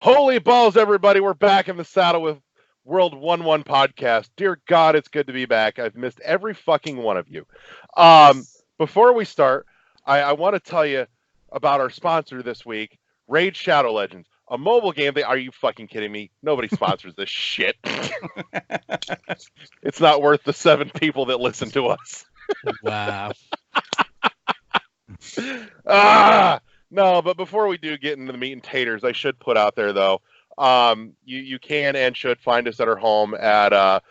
Holy balls, everybody. We're back in the saddle with World 1-1 podcast. Dear God, it's good to be back. I've missed every fucking one of you. Before we start, I want to tell you about our sponsor this week, Raid Shadow Legends, a mobile game. Are you fucking kidding me? Nobody sponsors this shit. It's not worth the 7 people that listen to us. Wow. No, but before we do get into the meat and taters, I should put out there, though, you can and should find us at our home at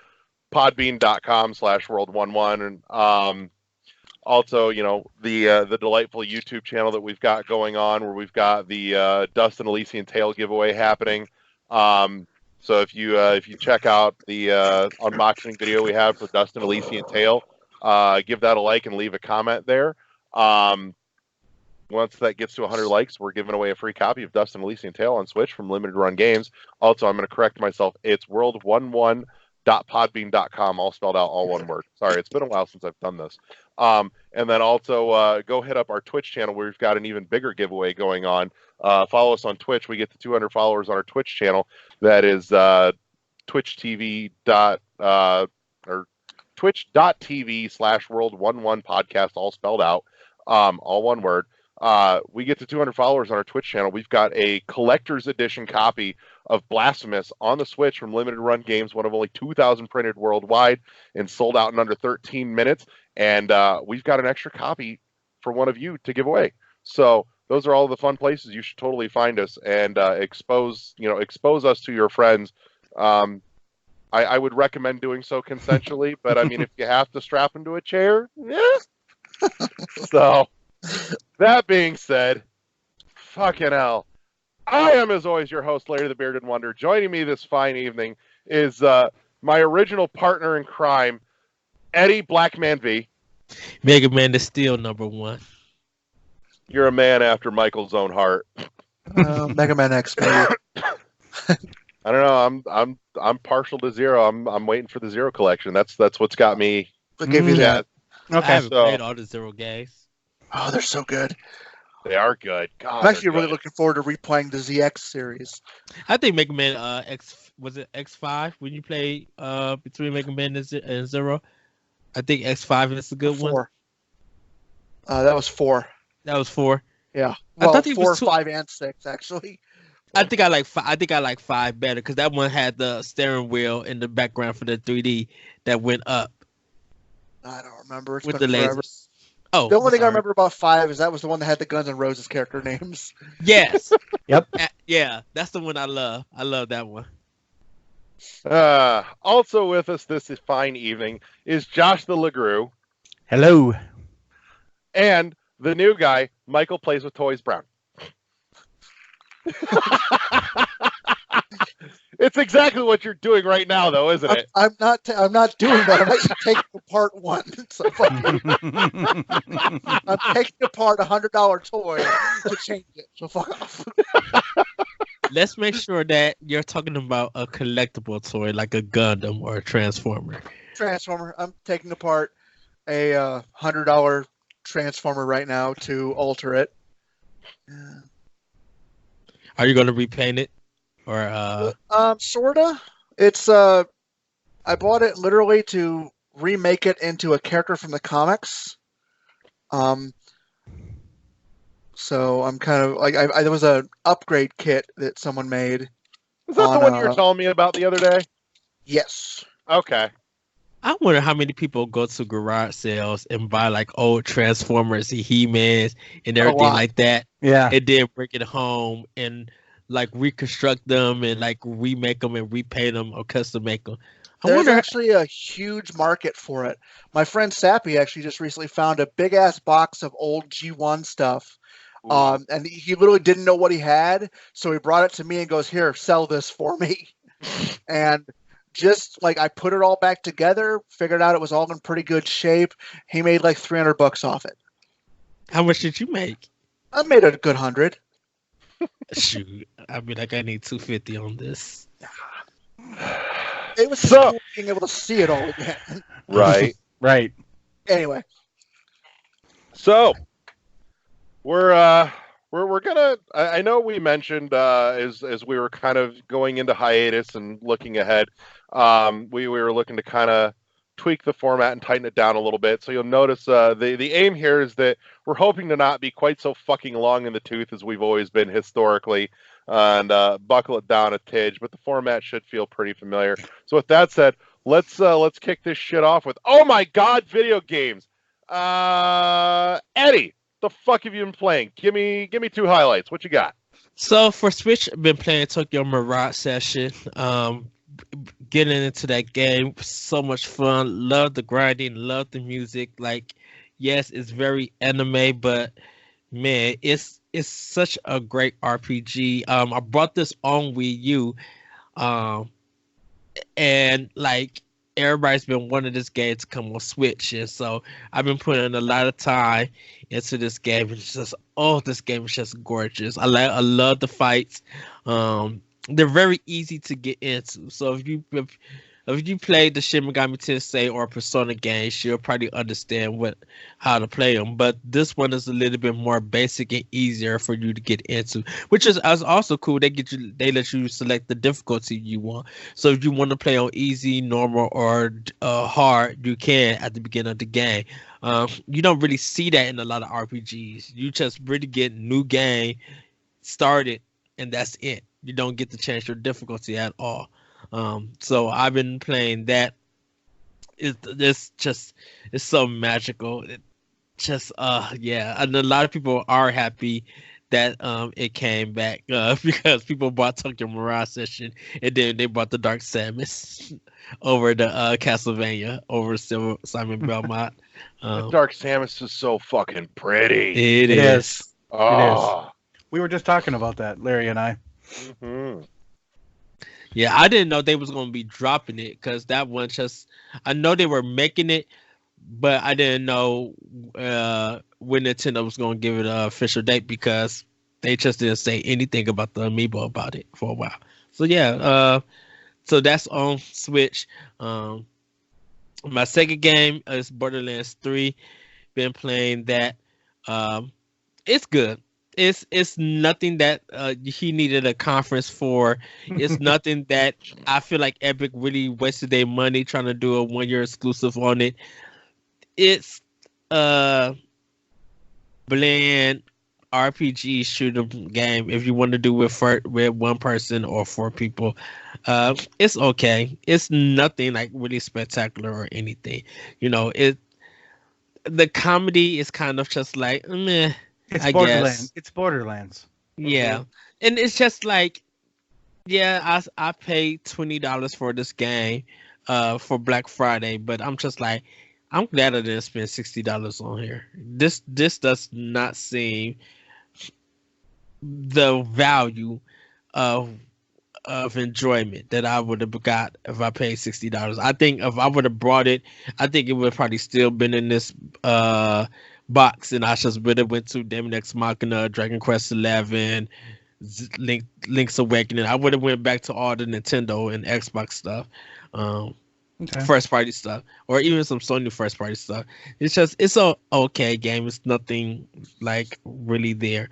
podbean.com/world11. And also, you know, the delightful YouTube channel that we've got going on, where we've got the Dust and Elysian Tail giveaway happening. So if you check out the unboxing video we have for Dust and Elysian Tail, give that a like and leave a comment there. Once that gets to 100 likes, we're giving away a free copy of Dust and Elysian Tail on Switch from Limited Run Games. Also, I'm going to correct myself. It's world11.podbean.com, all spelled out, all one word. Sorry, it's been a while since I've done this. And then also go hit up our Twitch channel, where we've got an even bigger giveaway going on. Follow us on Twitch. We get to 200 followers on our Twitch channel. That is twitch.tv twitch.tv/world11 podcast, all spelled out, all one word. We get to 200 followers on our Twitch channel. We've got a collector's edition copy of Blasphemous on the Switch from Limited Run Games, one of only 2,000 printed worldwide and sold out in under 13 minutes. And we've got an extra copy for one of you to give away. So those are all the fun places you should totally find us and expose us to your friends. I would recommend doing so consensually, but I mean, if you have to strap into a chair, yeah. So, that being said, fucking hell, I am, as always, your host, Larry the Bearded Wonder. Joining me this fine evening is my original partner in crime, Eddie Blackman V. Mega Man is still number 1. You're a man after Michael's own heart. Mega Man X, maybe. I don't know. I'm partial to Zero. I'm waiting for the Zero collection. That's what's got me. I gave you that. Okay. I haven't played all the Zero games. Oh, they're so good. They are good. God, I'm actually really looking forward to replaying the ZX series. I think Mega Man X5 when you play between Mega Man and Zero. I think X5 is a good one. That was 4. That was 4. Yeah. Well, I thought 4, 5, and 6 actually. I think I like 5 better because that one had the steering wheel in the background for the 3D that went up. I don't remember. It's with been the forever. lasers. Oh, the only thing I remember about 5 is that was the one that had the Guns N' Roses character names. Yes. Yep. Yeah, that's the one I love. I love that one. Also with us this fine evening is Josh the LeGroux. Hello. And the new guy, Michael Plays with Toys Brown. It's exactly what you're doing right now, though, isn't it? I'm not doing that. I'm actually taking apart one. So I'm taking apart a $100 toy to change it. So fuck off. Let's make sure that you're talking about a collectible toy like a Gundam or a Transformer. Transformer. I'm taking apart a $100 Transformer right now to alter it. Are you going to repaint it? Or sorta. It's I bought it literally to remake it into a character from the comics. So I'm kind of like there was an upgrade kit that someone made. Is that the one you were telling me about the other day? Yes. Okay. I wonder how many people go to garage sales and buy like old Transformers and He-Mans and everything like that. Yeah. And then bring it home and like reconstruct them and like remake them and repaint them or custom make them. There's actually a huge market for it. My friend Sappy actually just recently found a big ass box of old G1 stuff. And he literally didn't know what he had, so he brought it to me and goes, "Here, sell this for me." And just like I put it all back together, figured out it was all in pretty good shape. He made like $300 off it. How much did you make? I made a good 100. Shoot, I mean, like I need $250 on this. It was so cool being able to see it all again. Right. Anyway, so we're we're gonna. I know we mentioned as we were kind of going into hiatus and looking ahead, we were looking to kind of tweak the format and tighten it down a little bit. So you'll notice the aim here is that we're hoping to not be quite so fucking long in the tooth as we've always been historically, and buckle it down a tidge. But the format should feel pretty familiar. So with that said, let's kick this shit off with oh my god, video games. Eddie, the fuck have you been playing? Give me 2 highlights. What you got? So for Switch, I've been playing Tokyo Mirage Session. Getting into that game, so much fun. Love the grinding, love the music. Like, yes, it's very anime, but man, it's such a great RPG. I brought this on Wii U, um, and like everybody's been wanting this game to come on Switch, and so I've been putting a lot of time into this game. It's just this game is just gorgeous. I love the fights. They're very easy to get into. So if you played the Shin Megami Tensei or Persona games, you'll probably understand how to play them. But this one is a little bit more basic and easier for you to get into, which is also cool. They let you select the difficulty you want. So if you want to play on easy, normal, or hard, you can at the beginning of the game. You don't really see that in a lot of RPGs. You just really get new game started, and that's it. You don't get to change your difficulty at all. So I've been playing that. It's so magical. It just yeah, and a lot of people are happy that it came back because people bought Tokyo Mirage Session and then they bought the Dark Samus over the Castlevania over Simon Belmont. The Dark Samus is so fucking pretty. It is. Oh. It is. We were just talking about that, Larry and I. Mm-hmm. Yeah, I didn't know they was gonna be dropping it because that one I know they were making it, but I didn't know when Nintendo was gonna give it an official date because they just didn't say anything about the amiibo about it for a while. So yeah, so that's on Switch. My second game is Borderlands 3. Been playing that. It's good. It's nothing that he needed a conference for. It's nothing that I feel like Epic really wasted their money trying to do a 1-year exclusive on it. It's bland RPG shooter game. If you want to do it with one person or 4 people, it's okay. It's nothing like really spectacular or anything. You know, the comedy is kind of just like meh. It's Borderlands. It's Borderlands. Yeah, and it's just like, yeah, I paid $20 for this game, for Black Friday, but I'm just like, I'm glad I didn't spend $60 on here. This does not seem the value of enjoyment that I would have got if I paid $60. I think if I would have brought it, I think it would have probably still been in this box, and I just would have went to Demon X Machina, Dragon Quest 11, Link's Awakening. I would have went back to all the Nintendo and Xbox stuff, first party stuff, or even some Sony first party stuff. It's a okay game. It's nothing like really there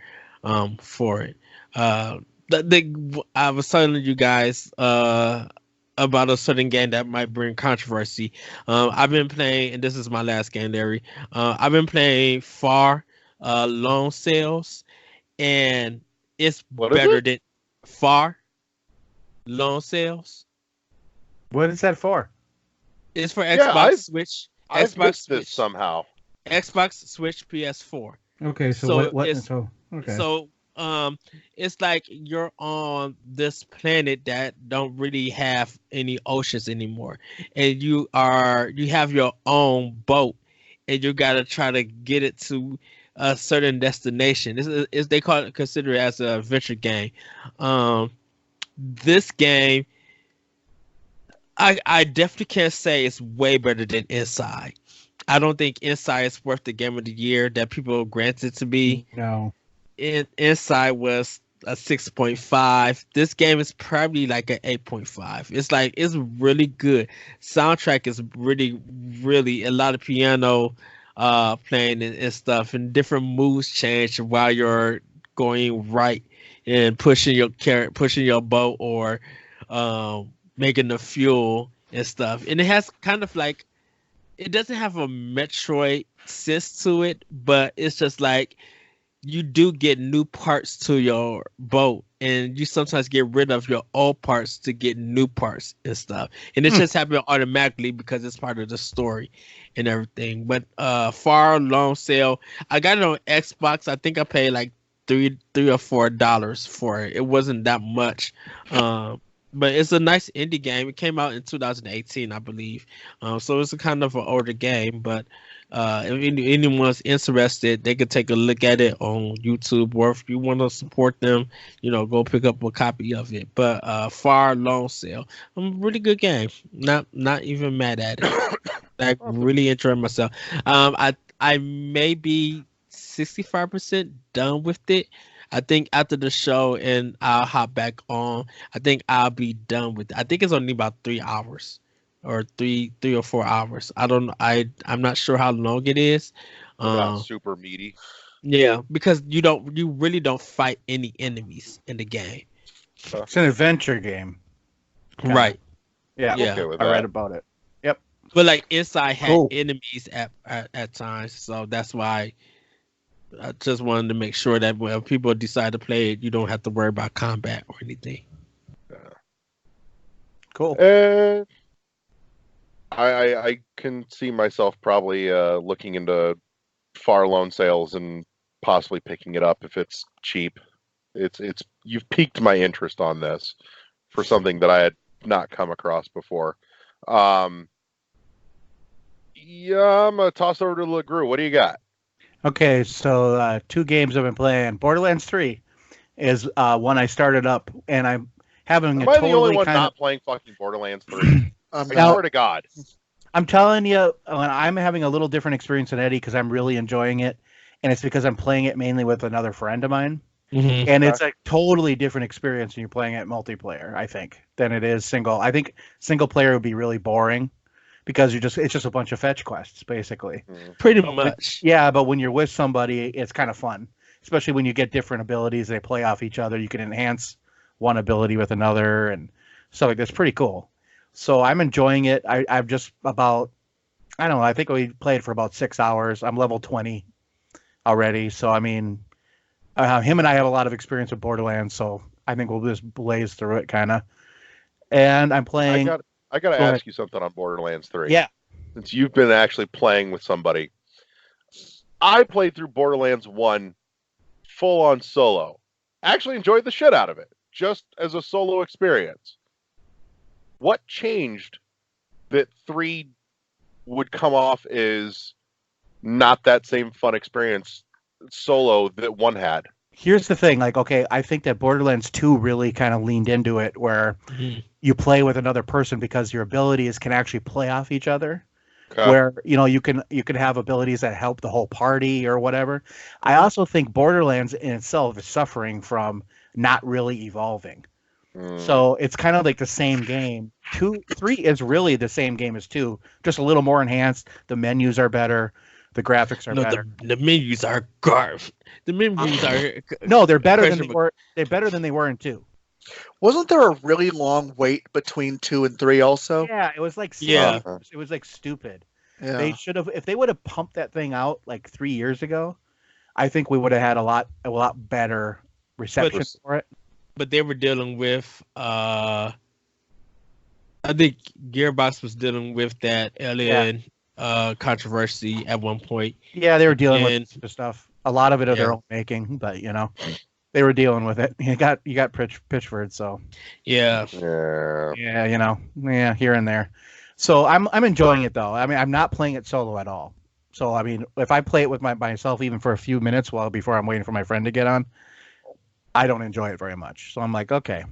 for it. I was telling you guys about a certain game that might bring controversy. I've been playing, and this is my last game, Larry. I've been playing Far Lone Sales, and it's better than Far Lone Sales. What is that for? It's for Xbox, Switch. I've Xbox missed Switch, this somehow. Xbox, Switch, PS4. Okay, So it's like you're on this planet that don't really have any oceans anymore, and you have your own boat, and you gotta try to get it to a certain destination. They consider it as a adventure game. This game, I definitely can't say it's way better than Inside. I don't think Inside is worth the game of the year that people grant it to be. No. Inside was a 6.5. This game is probably like an 8.5. It's really good. Soundtrack is really, really a lot of piano playing and stuff, and different moves change while you're going right and pushing your boat, or making the fuel and stuff. And it has kind of like, it doesn't have a Metroid sense to it, but it's just like you do get new parts to your boat, and you sometimes get rid of your old parts to get new parts and stuff. And it just happens automatically because it's part of the story and everything. But Far Long Sale, I got it on Xbox. I think I paid like $3 or $4 for it. It wasn't that much. But it's a nice indie game. It came out in 2018, I believe. So it's a kind of an older game, but if anyone's interested, they could take a look at it on YouTube, or if you want to support them, go pick up a copy of it. But Far Long Sale, a really good game. Not even mad at it. I really enjoyed myself. I may be 65% done with it. I think after the show, and I'll hop back on, I think I'll be done with it. I think it's only about 3 hours, or three or 4 hours. I don't. I'm not sure how long it is. Not super meaty. Yeah, because you really don't fight any enemies in the game. It's an adventure game. Right. Yeah. Okay with that. I read about it. Yep. But like inside had enemies at times, so that's why I just wanted to make sure that when people decide to play it, you don't have to worry about combat or anything. Cool. I can see myself probably looking into Far Loan Sales and possibly picking it up if it's cheap. It's you've piqued my interest on this for something that I had not come across before. Yeah, I'm gonna toss over to LeGrew. What do you got? Okay, so 2 games I've been playing. Borderlands 3 is one I started up, and I'm having Am I the only one not playing fucking Borderlands 3? I swear to God. I'm telling you, I'm having a little different experience than Eddie because I'm really enjoying it, and it's because I'm playing it mainly with another friend of mine. Mm-hmm. And it's a totally different experience when you're playing it multiplayer, I think, than it is single. I think single player would be really boring because it's just a bunch of fetch quests, basically. Pretty much. Yeah, but when you're with somebody, it's kind of fun, especially when you get different abilities. They play off each other. You can enhance one ability with another and stuff like that's pretty cool. So I'm enjoying it. I'm just about, I don't know, I think we played for about 6 hours. I'm level 20 already. So, I mean, him and I have a lot of experience with Borderlands, so I think we'll just blaze through it, kind of. And I'm playing... I got to ask you something on Borderlands 3. Yeah. Since you've been actually playing with somebody. I played through Borderlands 1 full on solo. Actually enjoyed the shit out of it, just as a solo experience. What changed that 3 would come off as not that same fun experience solo that 1 had? Here's the thing, like, okay, I think that Borderlands 2 really kind of leaned into it, where you play with another person because your abilities can actually play off each other. Okay. Where, you can have abilities that help the whole party or whatever. I also think Borderlands in itself is suffering from not really evolving. So it's kind of like the same game. 3 is really the same game as 2, just a little more enhanced. The menus are better. The graphics are better. The menus are garbage. The menus are no, they're better than they were. They're better than they were in 2. Wasn't there a really long wait between 2 and 3 also? Yeah, it was like it was like stupid. Yeah. They should have, if they would have pumped that thing out like 3 years ago, I think we would have had a lot better reception for it. But they were dealing with I think Gearbox was dealing with that alien controversy at one point. Yeah, they were dealing with the stuff. A lot of it of their own making, but they were dealing with it. You got Pitchford, so yeah, here and there. So I'm enjoying it though. I mean, I'm not playing it solo at all. So I mean, if I play it with myself even for a few minutes before I'm waiting for my friend to get on, I don't enjoy it very much. So I'm like, okay.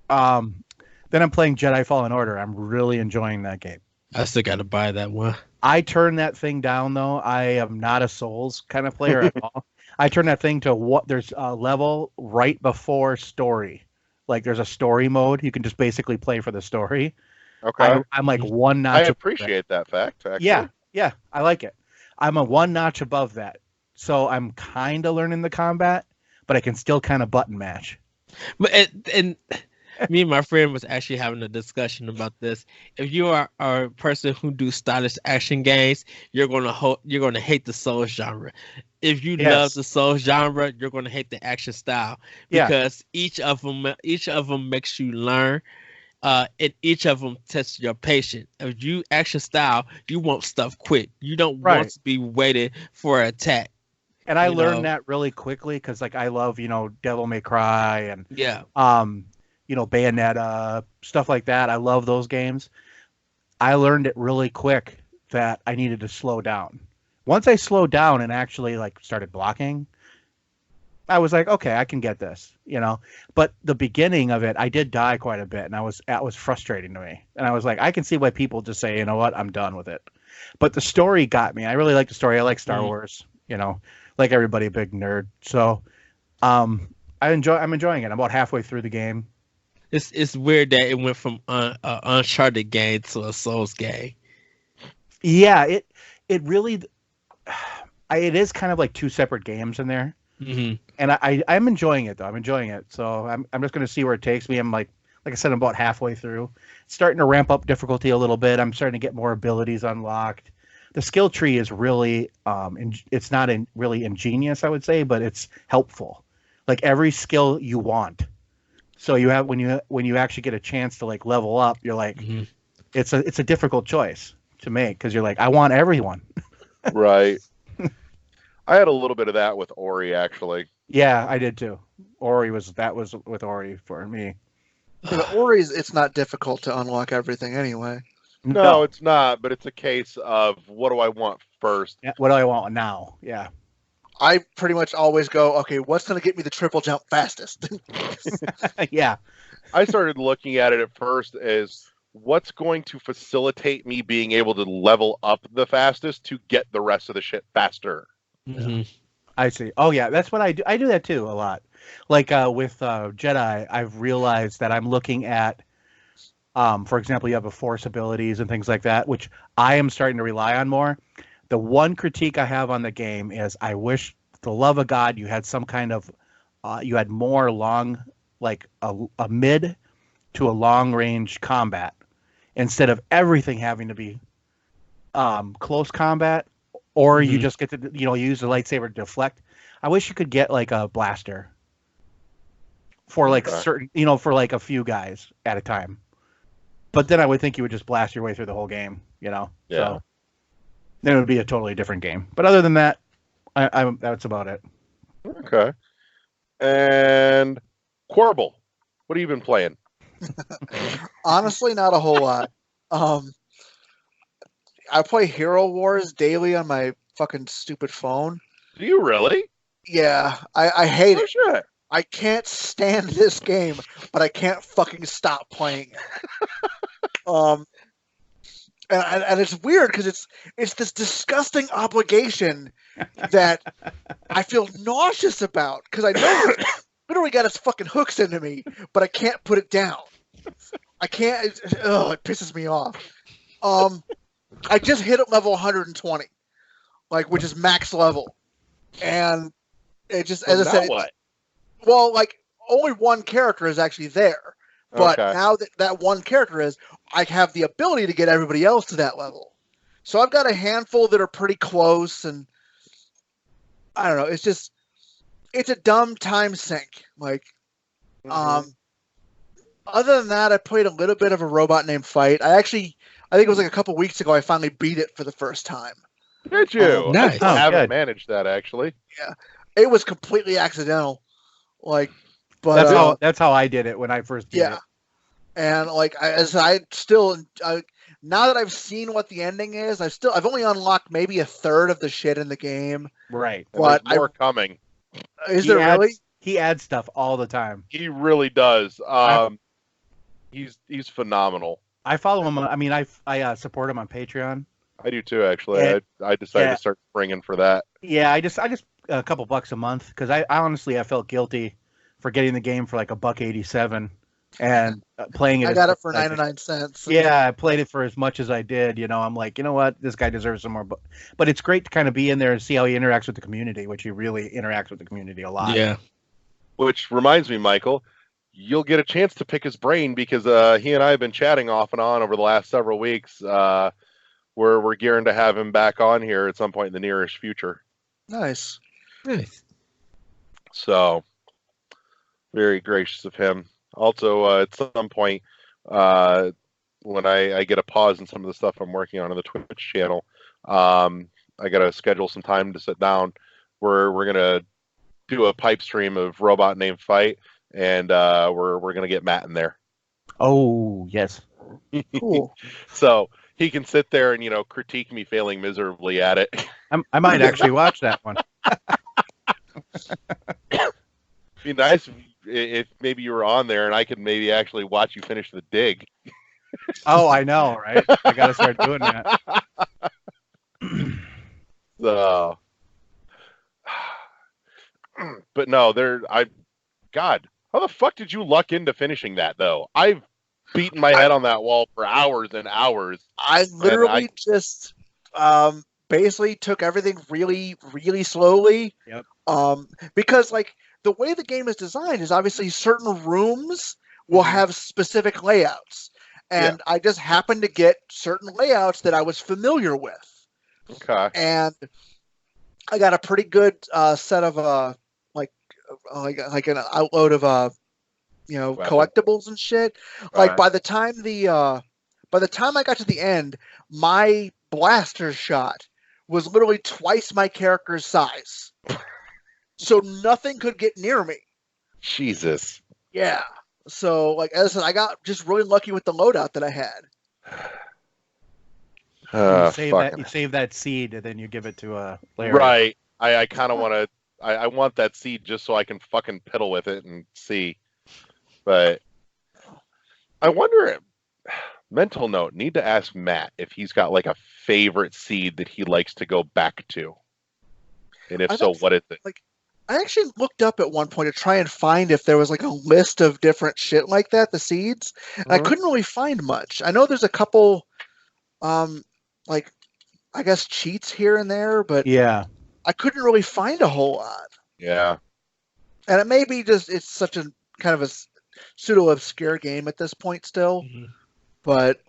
Then I'm playing Jedi Fallen Order. I'm really enjoying that game. I still got to buy that one. I turn that thing down though. I am not a Souls kind of player at all. I turn that thing to there's a level right before story. Like there's a story mode. You can just basically play for the story. Okay. I'm like one notch. I appreciate that fact. Actually. Yeah, I like it. I'm a one notch above that. So I'm kind of learning the combat, but I can still kind of button match. But and me and my friend was actually having a discussion about this. If you are a person who do stylish action games, you're gonna hate the Souls genre. If you love the Souls genre, you're gonna hate the action style because each of them makes you learn. And each of them tests your patience. If you action style, you want stuff quick. You don't want to be waiting for an attack. And I learned that really quickly because, like, I love, Devil May Cry and Bayonetta, stuff like that. I love those games. I learned it really quick that I needed to slow down. Once I slowed down and actually started blocking, I was like, okay, I can get this, But the beginning of it, I did die quite a bit, and that was frustrating to me. And I was like, I can see why people just say, you know what, I'm done with it. But the story got me. I really like the story. I like Star Wars, like everybody, a big nerd. So, I'm enjoying it. I'm about halfway through the game. It's weird that it went from an Uncharted game to a Souls game. Yeah, it really, it is kind of like two separate games in there. Mm-hmm. And I'm enjoying it though. I'm enjoying it. So I'm just going to see where it takes me. I'm like I said, I'm about halfway through. It's starting to ramp up difficulty a little bit. I'm starting to get more abilities unlocked. The skill tree is really it's not really ingenious, I would say, but it's helpful. Like every skill you want. So you have when you actually get a chance to level up, you're like, it's a difficult choice to make because you're like, I want everyone. Right. I had a little bit of that with Ori, actually. Yeah, I did too. That was with Ori for me. But Ori's, it's not difficult to unlock everything anyway. No, it's not, but it's a case of what do I want first? Yeah, what do I want now? Yeah. I pretty much always go, okay, what's going to get me the triple jump fastest? Yeah. I started looking at it at first as what's going to facilitate me being able to level up the fastest to get the rest of the shit faster. Mm-hmm. I see. Oh yeah, that's what I do. I do that too a lot. Like with Jedi, I've realized that I'm looking at, for example, you have a Force abilities and things like that, which I am starting to rely on more. The one critique I have on the game is I wish, for the love of God, you had some kind of, you had more long, like a mid to a long range combat instead of everything having to be close combat. Or you just get to, use the lightsaber to deflect. I wish you could get like a blaster for certain, for like a few guys at a time. But then I would think you would just blast your way through the whole game, Yeah. So then it would be a totally different game. But other than that, that's about it. Okay. And Quarble, what have you been playing? Honestly, not a whole lot. I play Hero Wars daily on my fucking stupid phone. Do you really? Yeah, I hate it. Shit. I can't stand this game, but I can't fucking stop playing it. And it's weird because it's this disgusting obligation that I feel nauseous about because I know it's literally got its fucking hooks into me, but I can't put it down. I can't. It pisses me off. I just hit at level 120, which is max level, and it just, as I said, what? Well, only one character is actually there, but now that one character is, I have the ability to get everybody else to that level. So I've got a handful that are pretty close, and I don't know. It's a dumb time sink. Other than that, I played a little bit of a robot named Fight. I think it was a couple weeks ago. I finally beat it for the first time. Did you? Nice. I haven't managed that actually. Yeah, it was completely accidental. But that's how I did it when I first beat it. And now that I've seen what the ending is, I've only unlocked maybe a third of the shit in the game. Right. But there's more coming. Is there really? He adds stuff all the time. He really does. He's phenomenal. I follow him. I support him on Patreon. I do too, actually. I decided to start springing for that. Yeah, I just a couple bucks a month because I honestly felt guilty for getting the game for like $1.87 and playing it. I got it for 99 cents. Yeah, I played it for as much as I did. I'm like, you know what, this guy deserves some more. But it's great to kind of be in there and see how he interacts with the community, which he really interacts with the community a lot. Yeah. Which reminds me, Michael, you'll get a chance to pick his brain because he and I have been chatting off and on over the last several weeks. We're gearing to have him back on here at some point in the nearest future. Nice. So, very gracious of him. Also, at some point, when I get a pause in some of the stuff I'm working on the Twitch channel, I got to schedule some time to sit down. We're gonna do a pipe stream of Robot Named Fight, and we're gonna get Matt in there. Oh yes, Cool. So he can sit there and critique me failing miserably at it. I might actually watch that one. Be nice if maybe you were on there and I could maybe actually watch you finish the dig. Oh, I know, right? I got to start doing that. So, but no, God, how the fuck did you luck into finishing that though? I've beaten my head on that wall for hours and hours. I literally just basically took everything really, really slowly. Yep. Because like the way the game is designed is obviously certain rooms will have specific layouts. And I just happened to get certain layouts that I was familiar with. Okay. And I got a pretty good set of like an outload of Weapon. collectibles and shit. Like by the time I got to the end, my blaster shot was literally twice my character's size. So nothing could get near me. Jesus. Yeah. So like as I said, I got just really lucky with the loadout that I had. You save that seed and then you give it to Larry. Right. I kind of want to. I want that seed just so I can fucking piddle with it and see. But I wonder. Mental note: need to ask Matt if he's got like a favorite seed that he likes to go back to, and if so, what is it? Like, I actually looked up at one point to try and find if there was like a list of different shit like that, the seeds. And I couldn't really find much. I know there's a couple, like, I guess cheats here and there, but yeah, I couldn't really find a whole lot. Yeah. And it may be just it's such a kind of a pseudo obscure game at this point still, but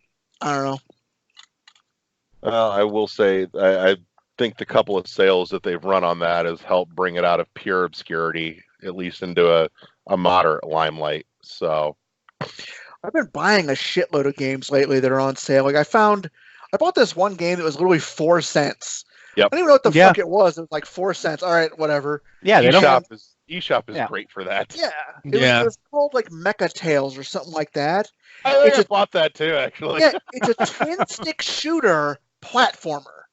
I don't know. I will say I think the couple of sales that they've run on that has helped bring it out of pure obscurity, at least into a moderate limelight. So I've been buying a shitload of games lately that are on sale. Like I bought this one game that was literally 4 cents. Yep. I don't even know what the fuck it was. It was like 4 cents. All right, whatever. Yeah, eShop is great for that. Yeah. It was called like Mecha Tales or something like that. I bought that too, actually. Yeah, it's a twin stick shooter platformer.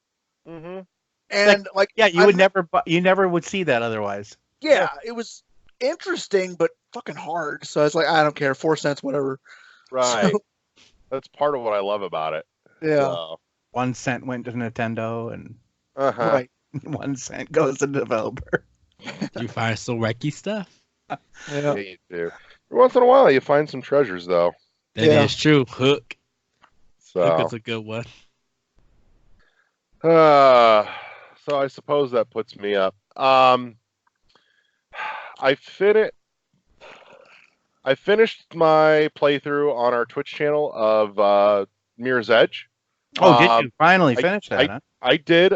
Mm-hmm. And you never would see that otherwise. Yeah, it was interesting but fucking hard. So it's like I don't care, 4 cents, whatever. Right. So, that's part of what I love about it. Yeah. So. 1 cent went to Nintendo and right. 1 cent goes to the developer. You find some wacky stuff. Yeah, you do. Once in a while, you find some treasures, though. That is true. Hook. So. Hook is a good one. So I suppose that puts me up. I finished my playthrough on our Twitch channel of Mirror's Edge. Oh, did you finally finish that? Huh? I did.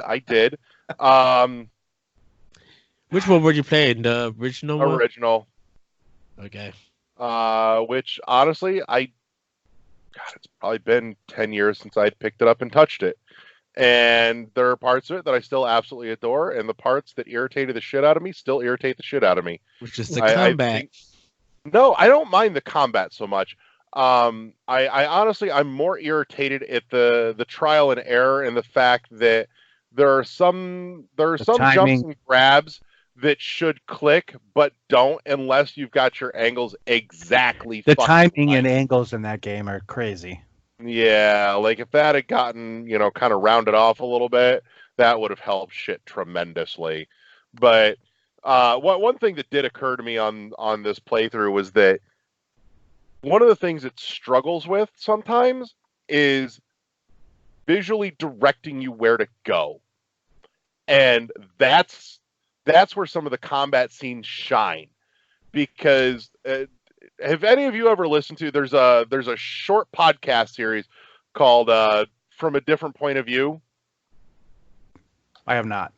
Which one were you playing? The original one? Original. Okay. Which honestly, it's probably been 10 years since I picked it up and touched it. And there are parts of it that I still absolutely adore, and the parts that irritated the shit out of me still irritate the shit out of me. Which is the combat. No, I don't mind the combat so much. I honestly, I'm more irritated at the trial and error and the fact that there are some jumps and grabs that should click but don't unless you've got your angles exactly. The timing and angles in that game are crazy. Yeah, like if that had gotten, kind of rounded off a little bit, that would have helped shit tremendously. But one thing that did occur to me on this playthrough was that one of the things it struggles with sometimes is visually directing you where to go. And that's where some of the combat scenes shine. because have any of you ever listened to? There's a short podcast series called From a Different Point of View. I have not.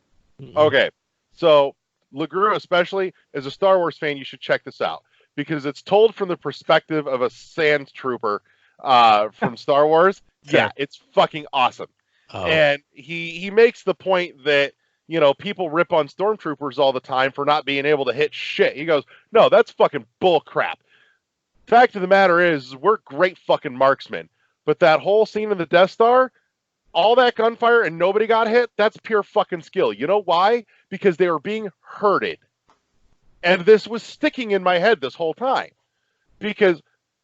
Okay, so LeGrew, especially as a Star Wars fan, you should check this out because it's told from the perspective of a sand trooper from Star Wars. Sure. Yeah, it's fucking awesome. Oh. And he makes the point that, you know, people rip on stormtroopers all the time for not being able to hit shit. He goes, no, that's fucking bull crap. Fact of the matter is, we're great fucking marksmen. But that whole scene of the Death Star, all that gunfire and nobody got hit, that's pure fucking skill. You know why? Because they were being herded. And this was sticking in my head this whole time. Because,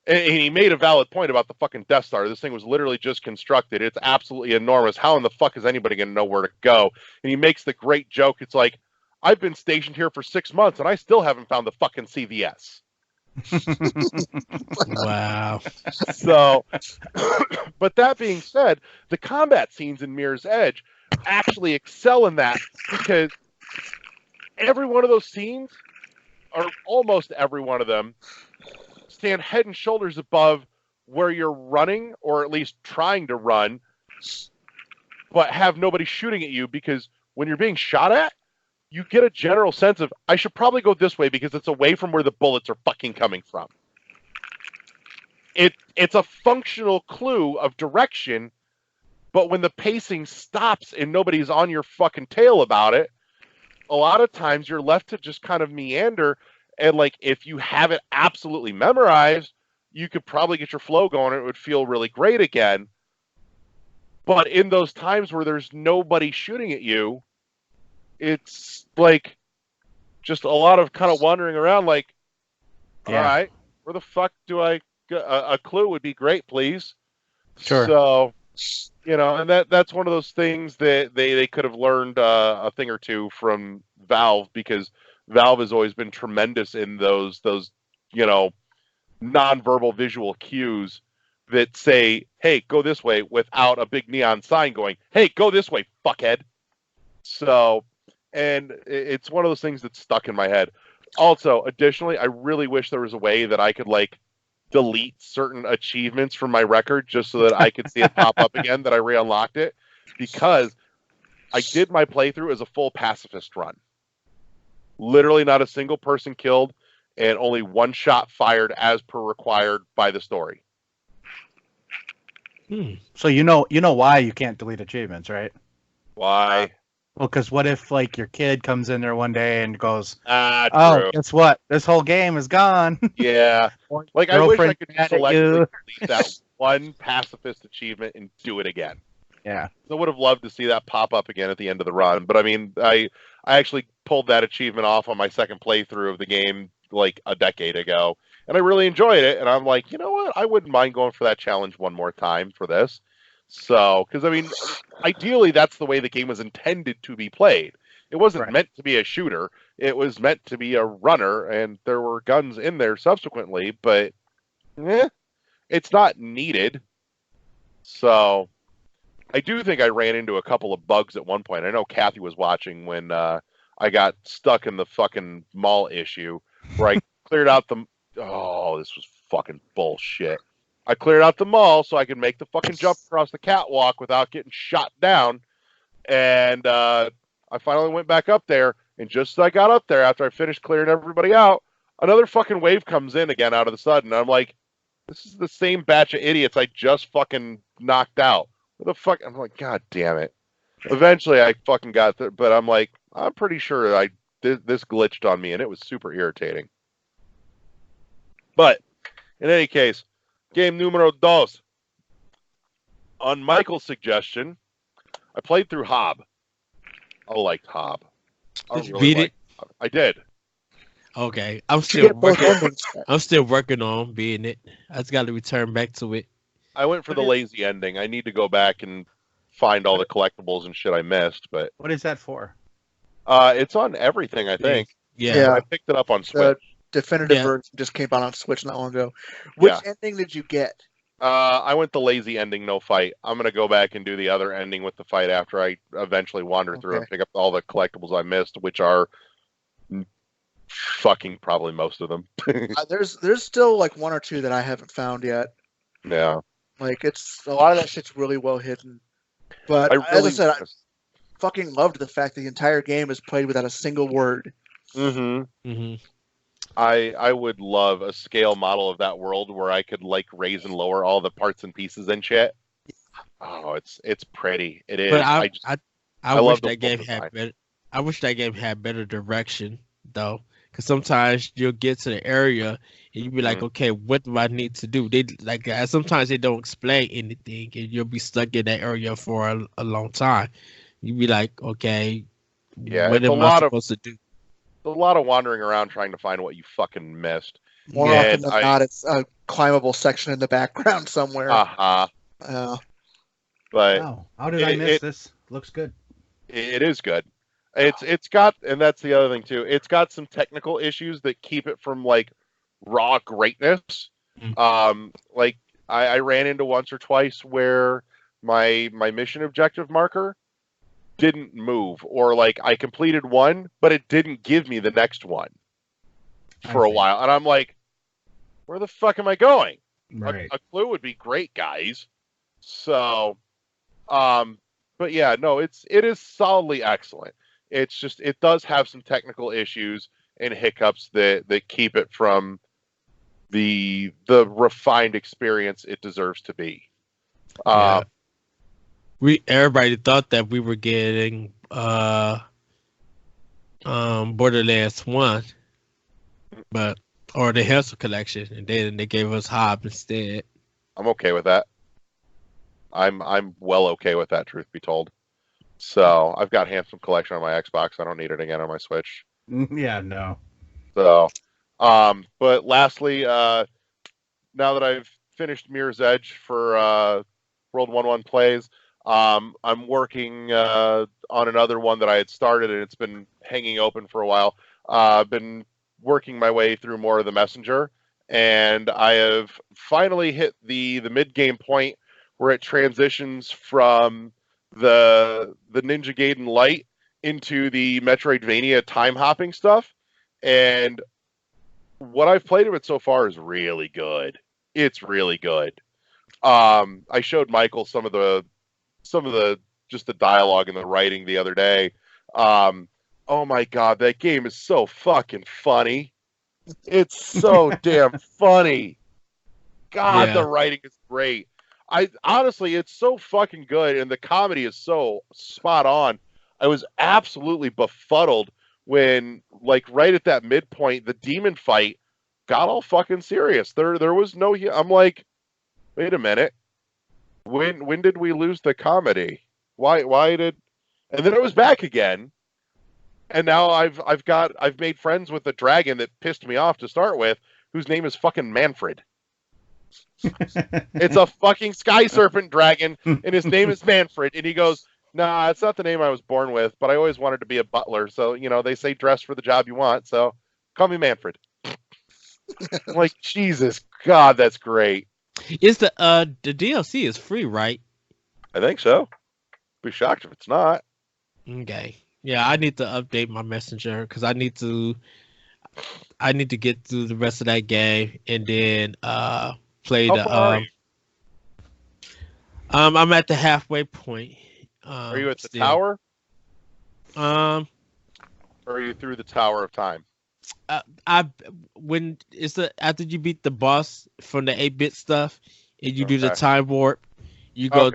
and he made a valid point about the fucking Death Star. This thing was literally just constructed. It's absolutely enormous. How in the fuck is anybody going to know where to go? And he makes the great joke. It's like, I've been stationed here for 6 months and I still haven't found the fucking CVS. Wow. So, but that being said, the combat scenes in Mirror's Edge actually excel in that because every one of those scenes, or almost every one of them, stand head and shoulders above where you're running, or at least trying to run, but have nobody shooting at you, because when you're being shot at, you get a general sense of, I should probably go this way because it's away from where the bullets are fucking coming from. It's a functional clue of direction, but when the pacing stops and nobody's on your fucking tail about it, a lot of times you're left to just kind of meander. And like, if you have it absolutely memorized, you could probably get your flow going and it would feel really great again. But in those times where there's nobody shooting at you, it's like just a lot of kind of wandering around like, all right, where the fuck do I go? A clue would be great, please. Sure. So, you know, and that's one of those things that they could have learned a thing or two from Valve, because Valve has always been tremendous in those you know, nonverbal visual cues that say, hey, go this way, without a big neon sign going, hey, go this way, fuckhead. So, and it's one of those things that's stuck in my head. Also, additionally, I really wish there was a way that I could, like, delete certain achievements from my record just so that I could see it pop up again, that I re-unlocked it, because I did my playthrough as a full pacifist run. Literally not a single person killed, and only one shot fired as per required by the story. So you know why you can't delete achievements, right? Why? Well, because what if, like, your kid comes in there one day and goes, true. "Oh, guess what? This whole game is gone." Yeah. Or Like, I wish I girlfriend could mad at selectively you. delete that one pacifist achievement and do it again. Yeah. I would have loved to see that pop up again at the end of the run. But I mean, I actually pulled that achievement off on my second playthrough of the game like a decade ago, and I really enjoyed it. And I'm like, you know what? I wouldn't mind going for that challenge one more time for this. So, because I mean, ideally, that's the way the game was intended to be played. It wasn't meant to be a shooter. It was meant to be a runner, and there were guns in there subsequently, but it's not needed. So, I do think I ran into a couple of bugs at one point. I know Kathy was watching when I got stuck in the fucking mall issue where I cleared out the... Oh, this was fucking bullshit. I cleared out the mall so I could make the fucking jump across the catwalk without getting shot down. And I finally went back up there. And just as I got up there, after I finished clearing everybody out, another fucking wave comes in again out of the sudden. I'm like, this is the same batch of idiots I just fucking knocked out. What the fuck? I'm like, God damn it. Eventually I fucking got there, but I'm like, I'm pretty sure this glitched on me, and it was super irritating. But in any case, game numero dos. On Michael's suggestion, I played through Hob. I liked Hob. Did you beat it? I did. Okay, I'm You still get both working. endings. I'm still working on beating it. I just got to return back to it. I went for the lazy ending. I need to go back and find all the collectibles and shit I missed, but What is that for? it's on everything, I think. Yeah. I picked it up on Switch. Definitive version just came out on Switch not long ago. Which ending did you get? I went the lazy ending, no fight. I'm going to go back and do the other ending with the fight after I eventually wander through and pick up all the collectibles I missed, which are Fucking probably most of them. There's still like one or two that I haven't found yet. Yeah. Like it's a lot of that shit's really well hidden. But as I said, I fucking loved the fact the entire game is played without a single word. I would love a scale model of that world where I could like raise and lower all the parts and pieces and shit. Oh, it's pretty. It is. But I wish love the that game design. had better. I wish that game had better direction though, because sometimes you'll get to the area and you'll be like, okay, what do I need to do? They like sometimes they don't explain anything, and you'll be stuck in that area for a long time. You'll be like, okay, what am I supposed to do? A lot of wandering around trying to find what you fucking missed. More often than not, it's a climbable section in the background somewhere. But wow. How did I miss this? Looks good. It is good. It's got, and that's the other thing too. It's got some technical issues that keep it from like raw greatness. Like I ran into once or twice where my mission objective marker didn't move, or like I completed one, but it didn't give me the next one for a while, and I'm like, where the fuck am I going? Right. A clue would be great, guys. So, but yeah, no, it is solidly excellent. It's just it does have some technical issues and hiccups that keep it from the refined experience it deserves to be. Everybody thought that we were getting Borderlands 1, or the Hansel collection, and then they gave us Hob instead. I'm okay with that. I'm well okay with that, truth be told. So I've got Handsome Collection on my Xbox. I don't need it again on my Switch. Yeah, no. So, but lastly, now that I've finished Mirror's Edge for World 1-1 Plays, I'm working on another one that I had started, and it's been hanging open for a while. I've been working my way through more of the Messenger, and I have finally hit the mid-game point where it transitions from the Ninja Gaiden Light into the Metroidvania time hopping stuff, and what I've played of it so far is really good. It's really good. I showed Michael some of the just the dialogue and the writing the other day. Oh my god, that game is so fucking funny. It's so damn funny. God, the writing is great. Honestly, it's so fucking good, and the comedy is so spot on. I was absolutely befuddled when, like, right at that midpoint, the demon fight got all fucking serious. There was no. I'm like, wait a minute. When did we lose the comedy? Why did? And then it was back again. And now I've made friends with the dragon that pissed me off to start with, whose name is fucking Manfred. It's a fucking sky serpent dragon, and his name is Manfred. And he goes, "Nah, it's not the name I was born with, but I always wanted to be a butler. So they say dress for the job you want. So call me Manfred." I'm like, Jesus God, that's great. Is the DLC is free, right? I think so. Be shocked if it's not. Okay. Yeah, I need to update my Messenger because I need to get through the rest of that game and then play the I'm at the halfway point. Are you at the tower? Or are you through the Tower of Time? After you beat the boss from the 8-bit stuff and you do the time warp, you go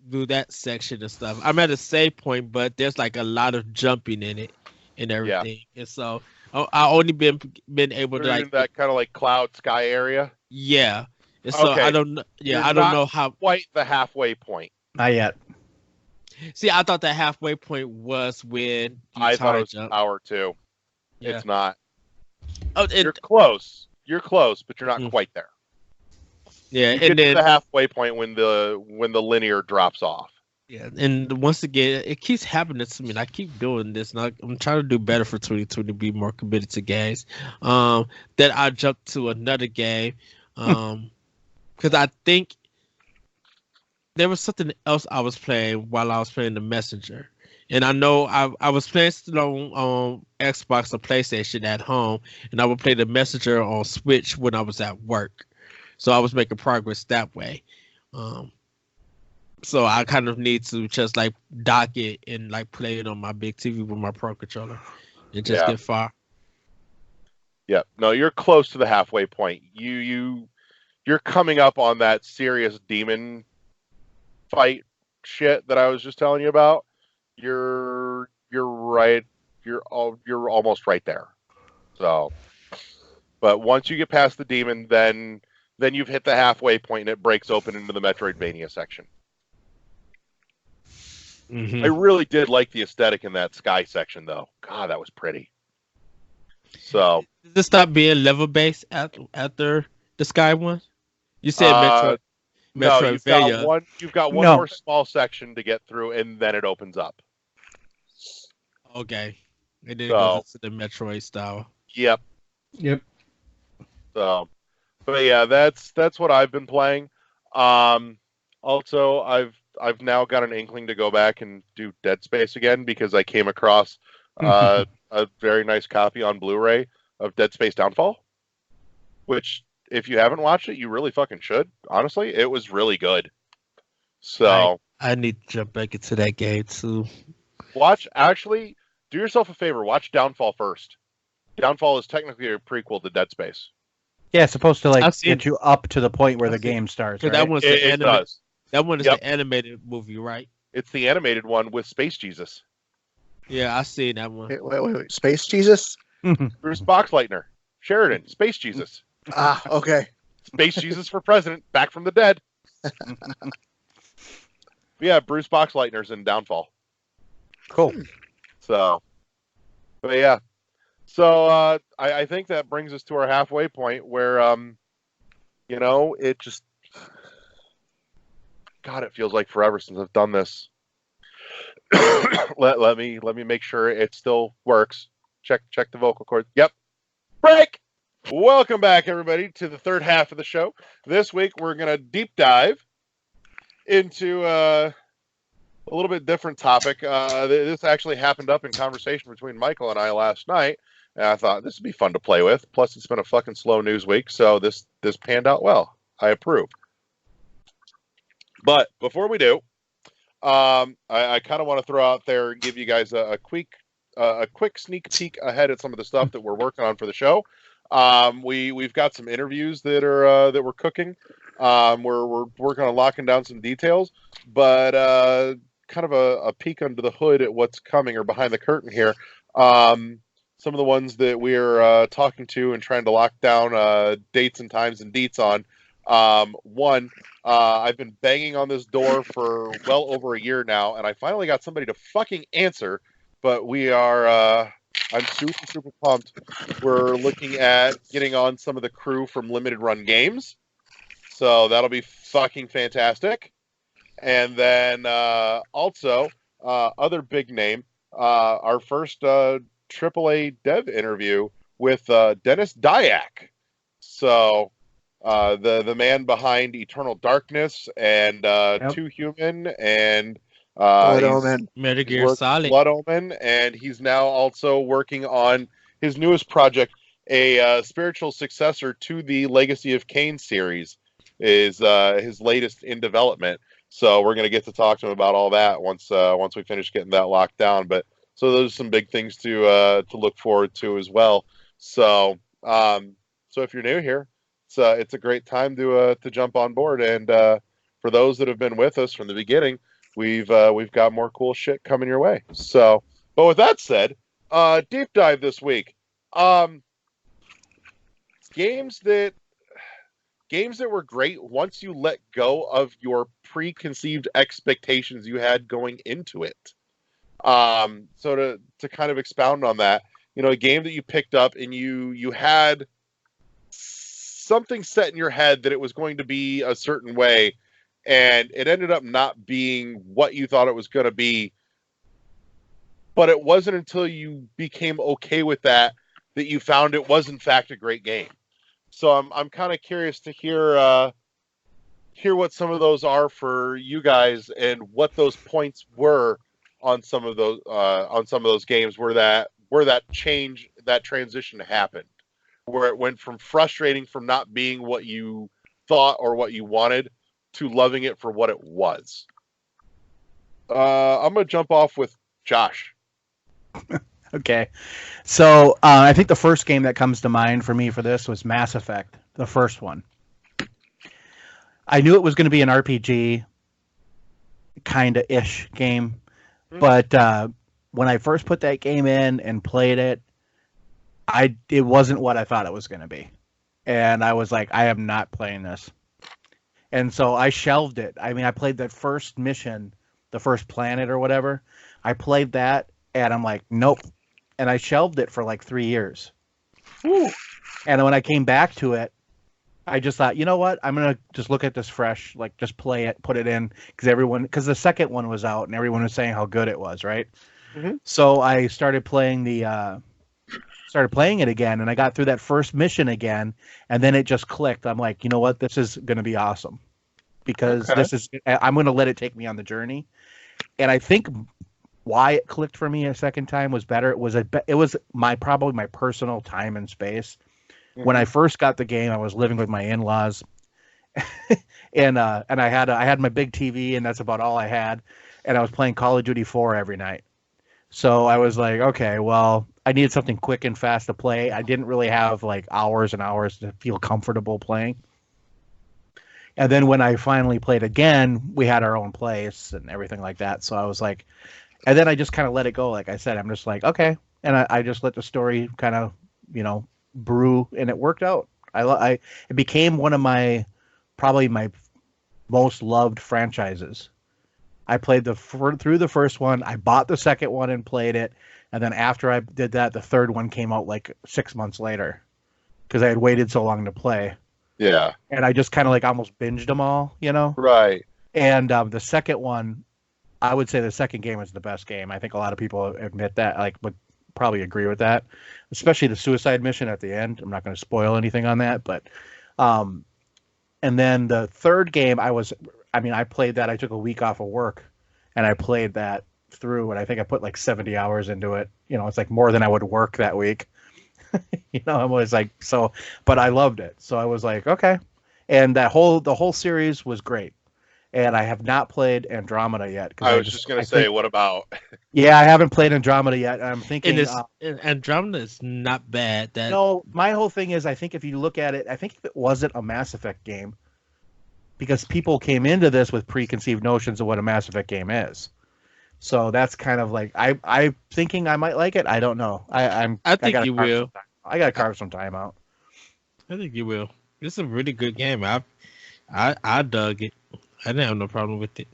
do that section and stuff. I'm at a save point, but there's like a lot of jumping in it and everything, and so I only been able to in that kind of like cloud sky area. Yeah, and so I don't know. Yeah, I don't know how quite the halfway point. Not yet. See, I thought that halfway point was when I thought it was Tower 2. Yeah. It's not. Oh, you're close. You're close, but you're not quite there. Yeah, you get to the halfway point when the linear drops off. Yeah, and once again, it keeps happening to me. And I keep doing this, and I'm trying to do better for 2020, be more committed to games. That I jumped to another game, because I think there was something else I was playing while I was playing the Messenger, And I know I was playing still on Xbox or PlayStation at home, and I would play the Messenger on Switch when I was at work. So I was making progress that way. Um, so I kind of need to just like dock it and like play it on my big TV with my Pro controller and just Yeah. get far. Yeah. No, you're close to the halfway point. You're coming up on that serious demon fight shit that I was just telling you about. You're right. You're almost right there. So, but once you get past the demon, then you've hit the halfway point and it breaks open into the Metroidvania section. Mm-hmm. I really did like the aesthetic in that sky section, though. God, that was pretty. So, does it stop being level based after the Sky one? You said no, Metroidvania. you've got one No. more small section to get through, and then it opens up. Okay, and then it So, goes into the Metroid style. Yep. Yep. So, but yeah, that's what I've been playing. Also, I've now got an inkling to go back and do Dead Space again because I came across a very nice copy on Blu-ray of Dead Space Downfall, which if you haven't watched it, you really fucking should. Honestly, it was really good. So I need to jump back into that game too. actually, do yourself a favor, watch Downfall first. Downfall is technically a prequel to Dead Space. Yeah, it's supposed to like I've seen get you up to the point where I've the seen- game starts. Because Right? that one's the It animated. does. That one is Yep. the animated movie, right? It's the animated one with Space Jesus. Yeah, I seen that one. Wait. Space Jesus? Bruce Boxleitner. Sheridan. Space Jesus. Ah, okay. Space Jesus for president. Back from the dead. Yeah, Bruce Boxleitner's in Downfall. Cool. So, but yeah. So I think that brings us to our halfway point where, it just, God, it feels like forever since I've done this. let me make sure it still works. Check the vocal cords. Yep. Break. Welcome back, everybody, to the third half of the show. This week we're gonna deep dive into a little bit different topic. This actually happened up in conversation between Michael and I last night, and I thought this would be fun to play with. Plus, it's been a fucking slow news week, so this panned out well. I approve. But before we do, I kind of want to throw out there and give you guys a quick sneak peek ahead at some of the stuff that we're working on for the show. We've got some interviews that we're cooking. We're working on locking down some details, but kind of a peek under the hood at what's coming or behind the curtain here. Some of the ones that we're talking to and trying to lock down dates and times and deets on. One, I've been banging on this door for well over a year now, and I finally got somebody to fucking answer. But we are, I'm super pumped. We're looking at getting on some of the crew from Limited Run Games. So that'll be fucking fantastic. And then also, other big name, our first AAA dev interview with Dennis Dyack. So the man behind Eternal Darkness and Too Human and Blood Omen. Metal Gear Solid. Blood Omen, and he's now also working on his newest project, a spiritual successor to the Legacy of Kain series, is his latest in development. So we're gonna get to talk to him about all that once we finish getting that locked down. But so those are some big things to look forward to as well. So so if you're new here, it's a great time to jump on board. And for those that have been with us from the beginning, we've got more cool shit coming your way. So, but with that said, deep dive this week. Games that were great once you let go of your preconceived expectations you had going into it. So to kind of expound on that, a game that you picked up and you had something set in your head that it was going to be a certain way, and it ended up not being what you thought it was going to be. But it wasn't until you became okay with that you found it was in fact a great game. So I'm kind of curious to hear what some of those are for you guys and what those points were on some of those games where that transition happened, where it went from frustrating from not being what you thought or what you wanted to loving it for what it was. I'm gonna jump off with Josh. Okay. So I think the first game that comes to mind for me for this was Mass Effect, the first one. I knew it was going to be an RPG kind of ish game, but when I first put that game in and played it, it wasn't what I thought it was going to be. And I was like, I am not playing this. And so I shelved it. I mean, I played that first mission, the first planet or whatever. I played that and I'm like, nope. And I shelved it for like 3 years. Whew. And when I came back to it, I just thought, you know what? I'm going to just look at this fresh, like just play it, put it in, because the second one was out and everyone was saying how good it was, right? Mm-hmm. So I started playing it again, and I got through that first mission again, and then it just clicked. I'm like, you know what? This is going to be awesome, because I'm going to let it take me on the journey. And I think why it clicked for me a second time was better. It was probably my personal time and space. When I first got the game, I was living with my in-laws, and I had my big TV, and that's about all I had. And I was playing Call of Duty 4 every night. So I was like, okay, well, I needed something quick and fast to play. I didn't really have like hours and hours to feel comfortable playing. And then when I finally played again, we had our own place and everything like that. So I was like, and then I just kind of let it go. Like I said, I'm just like, okay, and I just let the story kind of, brew, and it worked out. It became one of probably my most loved franchises. I played through the first one. I bought the second one and played it, and then after I did that, the third one came out like 6 months later because I had waited so long to play. Yeah, and I just kind of like almost binged them all, Right. And the second one, I would say the second game is the best game. I think a lot of people admit that, like, would probably agree with that, especially the suicide mission at the end. I'm not going to spoil anything on that, but and then the third game, I played that. I took a week off of work and I played that through, and I think I put like 70 hours into it. It's like more than I would work that week. I'm always like, so, but I loved it. So I was like, okay. And the whole series was great. And I have not played Andromeda yet. I was just going to say, what about? Yeah, I haven't played Andromeda yet. I'm thinking Andromeda is not bad. No, my whole thing is, I think if you look at it, I think if it wasn't a Mass Effect game, because people came into this with preconceived notions of what a Mass Effect game is. So that's kind of like, I'm thinking I might like it. I don't know. I think you will. I got to carve some time out. I think you will. It's a really good game. I dug it. I didn't have no problem with it.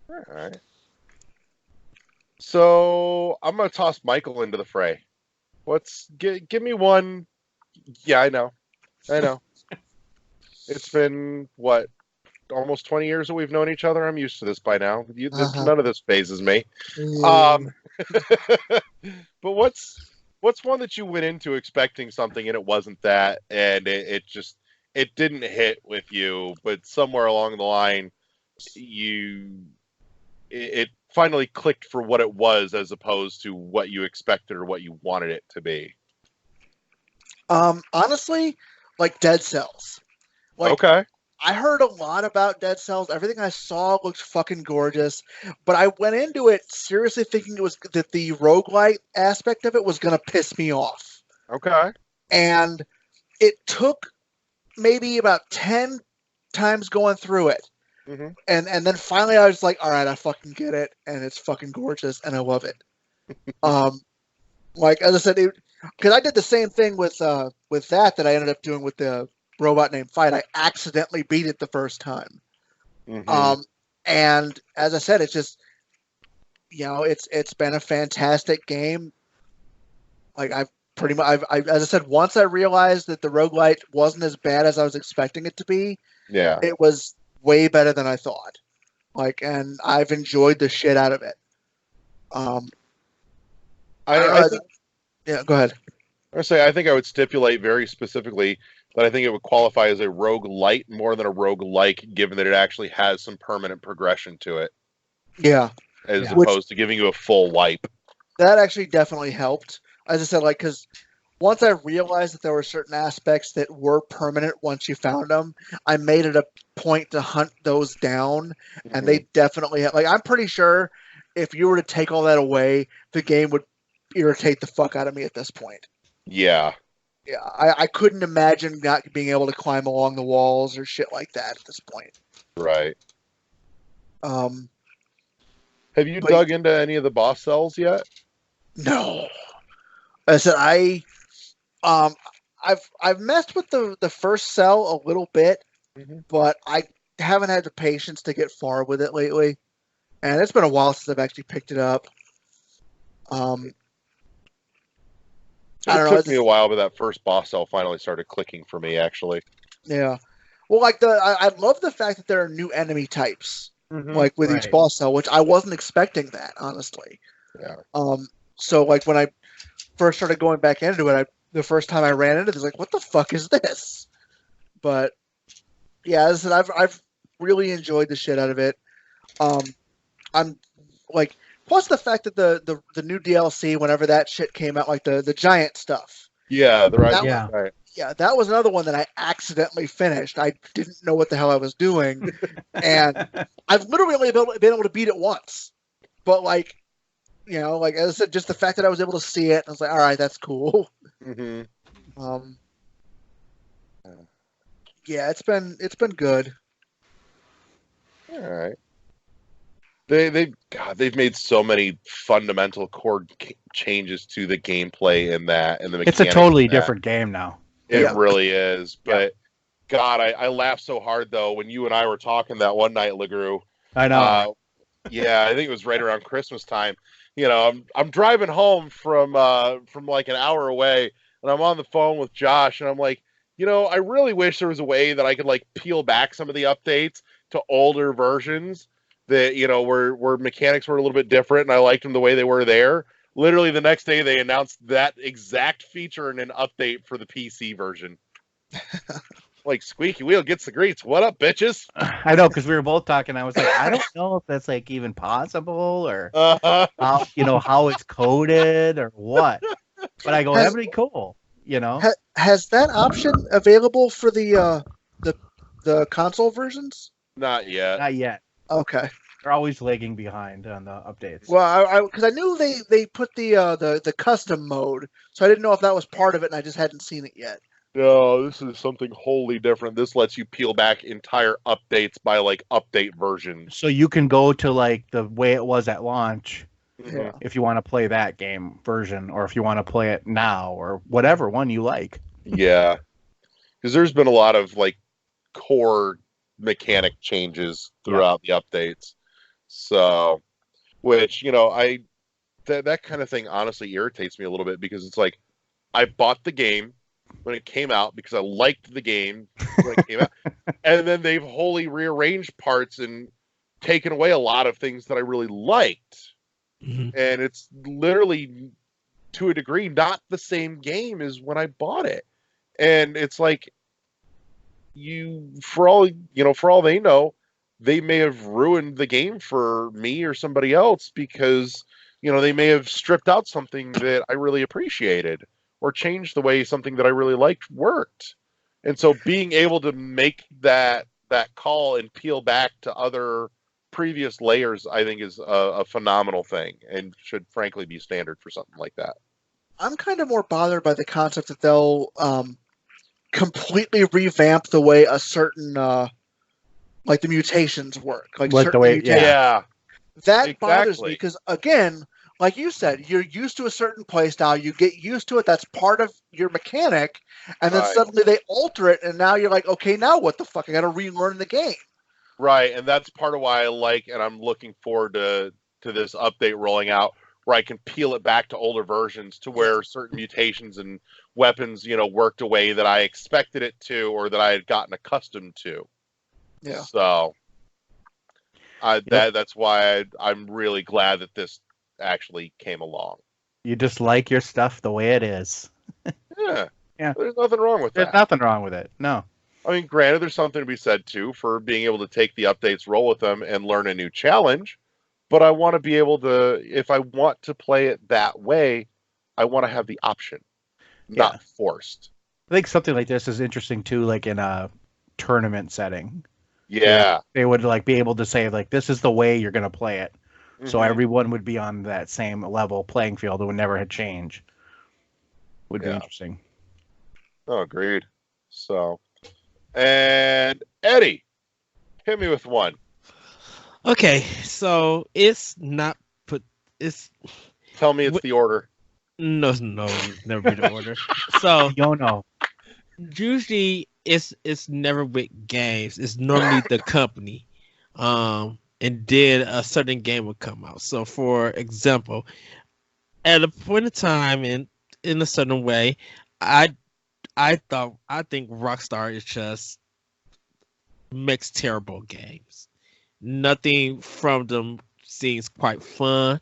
All right. So I'm gonna toss Michael into the fray. Give me one? Yeah, I know. It's been what, almost 20 years that we've known each other. I'm used to this by now. None of this phases me. But what's one that you went into expecting something and it wasn't that, and it didn't hit with you, but somewhere along the line, it finally clicked for what it was as opposed to what you expected or what you wanted it to be? Honestly, like Dead Cells. Okay. I heard a lot about Dead Cells. Everything I saw looked fucking gorgeous, but I went into it seriously thinking that the roguelite aspect of it was going to piss me off. Okay. And it took maybe about 10 times going through it. Mm-hmm. And then finally I was like, all right, I fucking get it, and it's fucking gorgeous, and I love it. Like, as I said, because I did the same thing with that I ended up doing with the robot named Fight. I accidentally beat it the first time. Mm-hmm. And as I said, it's just, it's been a fantastic game. Like, as I said, once I realized that the roguelite wasn't as bad as I was expecting it to be, yeah, it was way better than I thought. Like, and I've enjoyed the shit out of it. I think, yeah, go ahead. I think I would stipulate very specifically that I think it would qualify as a roguelite more than a roguelike, given that it actually has some permanent progression to it. Yeah. as opposed to giving you a full wipe. That actually definitely helped. As I said, like, because once I realized that there were certain aspects that were permanent once you found them, I made it a point to hunt those down, and they definitely have, like, I'm pretty sure if you were to take all that away, the game would irritate the fuck out of me at this point. Yeah. Yeah, I couldn't imagine not being able to climb along the walls or shit like that at this point. Right. Have you dug into any of the boss cells yet? No. I said I've messed with the first cell a little bit, but I haven't had the patience to get far with it lately, and it's been a while since I've actually picked it up. It took me a while, but that first boss cell finally started clicking for me, actually. Yeah. Well, like I love the fact that there are new enemy types, like with each boss cell, which I wasn't expecting that, honestly. Yeah. So like when I first started going back into it, the first time I ran into it, I was like, "What the fuck is this?" But yeah, as I said, I've really enjoyed the shit out of it. I'm like. Plus the fact that the new DLC, whenever that shit came out, like the giant stuff. Yeah, right. Yeah, that was another one that I accidentally finished. I didn't know what the hell I was doing, and I've literally only been able to beat it once. But like, you know, like as I said, just the fact that I was able to see it, I was like, all right, that's cool. Yeah, it's been good. All right. They've made so many fundamental core changes to the gameplay in that, and the mechanics. It's a totally different game now. It really is. But God, I laughed so hard though when you and I were talking that one night, LeGrew. I know. Yeah, I think it was right around Christmas time. You know, I'm driving home from like an hour away, and I'm on the phone with Josh, and I'm like, you know, I really wish there was a way that I could like peel back some of the updates to older versions. That, you know, where mechanics were a little bit different, and I liked them the way they were there. Literally the next day, they announced that exact feature in an update for the PC version. Like, squeaky wheel gets the greets. What up, bitches? I know, because we were both talking. I was like, I don't know if that's like even possible, or how, you know, how it's coded or what. But I go, that'd be cool. You know, has that option available for the console versions? Not yet. Not yet. Okay. They're always lagging behind on the updates. Well, because I knew they put the custom mode, so I didn't know if that was part of it, and I just hadn't seen it yet. No, this is something wholly different. This lets you peel back entire updates by like update versions. So you can go to like the way it was at launch, Yeah. if you want to play that game version, or if you want to play it now, or whatever one you like. Yeah, because there's been a lot of like core mechanic changes throughout the updates, so which, you know, that kind of thing honestly irritates me a little bit, because it's like I bought the game when it came out because I liked the game when it came out, and then they've wholly rearranged parts and taken away a lot of things that I really liked, and it's literally to a degree not the same game as when I bought it, and it's like, for all they know, they may have ruined the game for me or somebody else, because, you know, they may have stripped out something that I really appreciated, or changed the way something that I really liked worked. And so being able to make that call and peel back to other previous layers, I think is a phenomenal thing, and should frankly be standard for something like that. I'm kind of more bothered by the concept that they'll completely revamp the way a certain like the mutations work, like the way, that exactly. bothers me, because again, like you said, you're used to a certain play style, you get used to it, that's part of your mechanic, and then suddenly they alter it, and now you're like, okay, now what the fuck, I gotta relearn the game. Right, and that's part of why I like, and I'm looking forward to this update rolling out, where I can peel it back to older versions, to where certain mutations and weapons, you know, worked a way that I expected it to, or that I had gotten accustomed to. Yeah. So that's why I'm really glad that this actually came along. You just like your stuff the way it is. Yeah. Yeah. There's nothing wrong with that. There's nothing wrong with it. No. I mean, granted, there's something to be said too for being able to take the updates, roll with them, and learn a new challenge. but I want to be able to, if I want to play it that way, I want to have the option, not forced. I think something like this is interesting too, like in a tournament setting. Yeah. They would like be able to say like, this is the way you're going to play it. So everyone would be on that same level playing field. It would never change. Would be interesting. Oh, agreed. So, and Eddie, hit me with one. Okay, so it's not put. It's Tell me it's the order. no, never be the order. So no. Usually it's never with games. It's normally the company, and then a certain game will come out. So for example, at a point in time in a certain way, I think Rockstar is just makes terrible games. Nothing from them seems quite fun.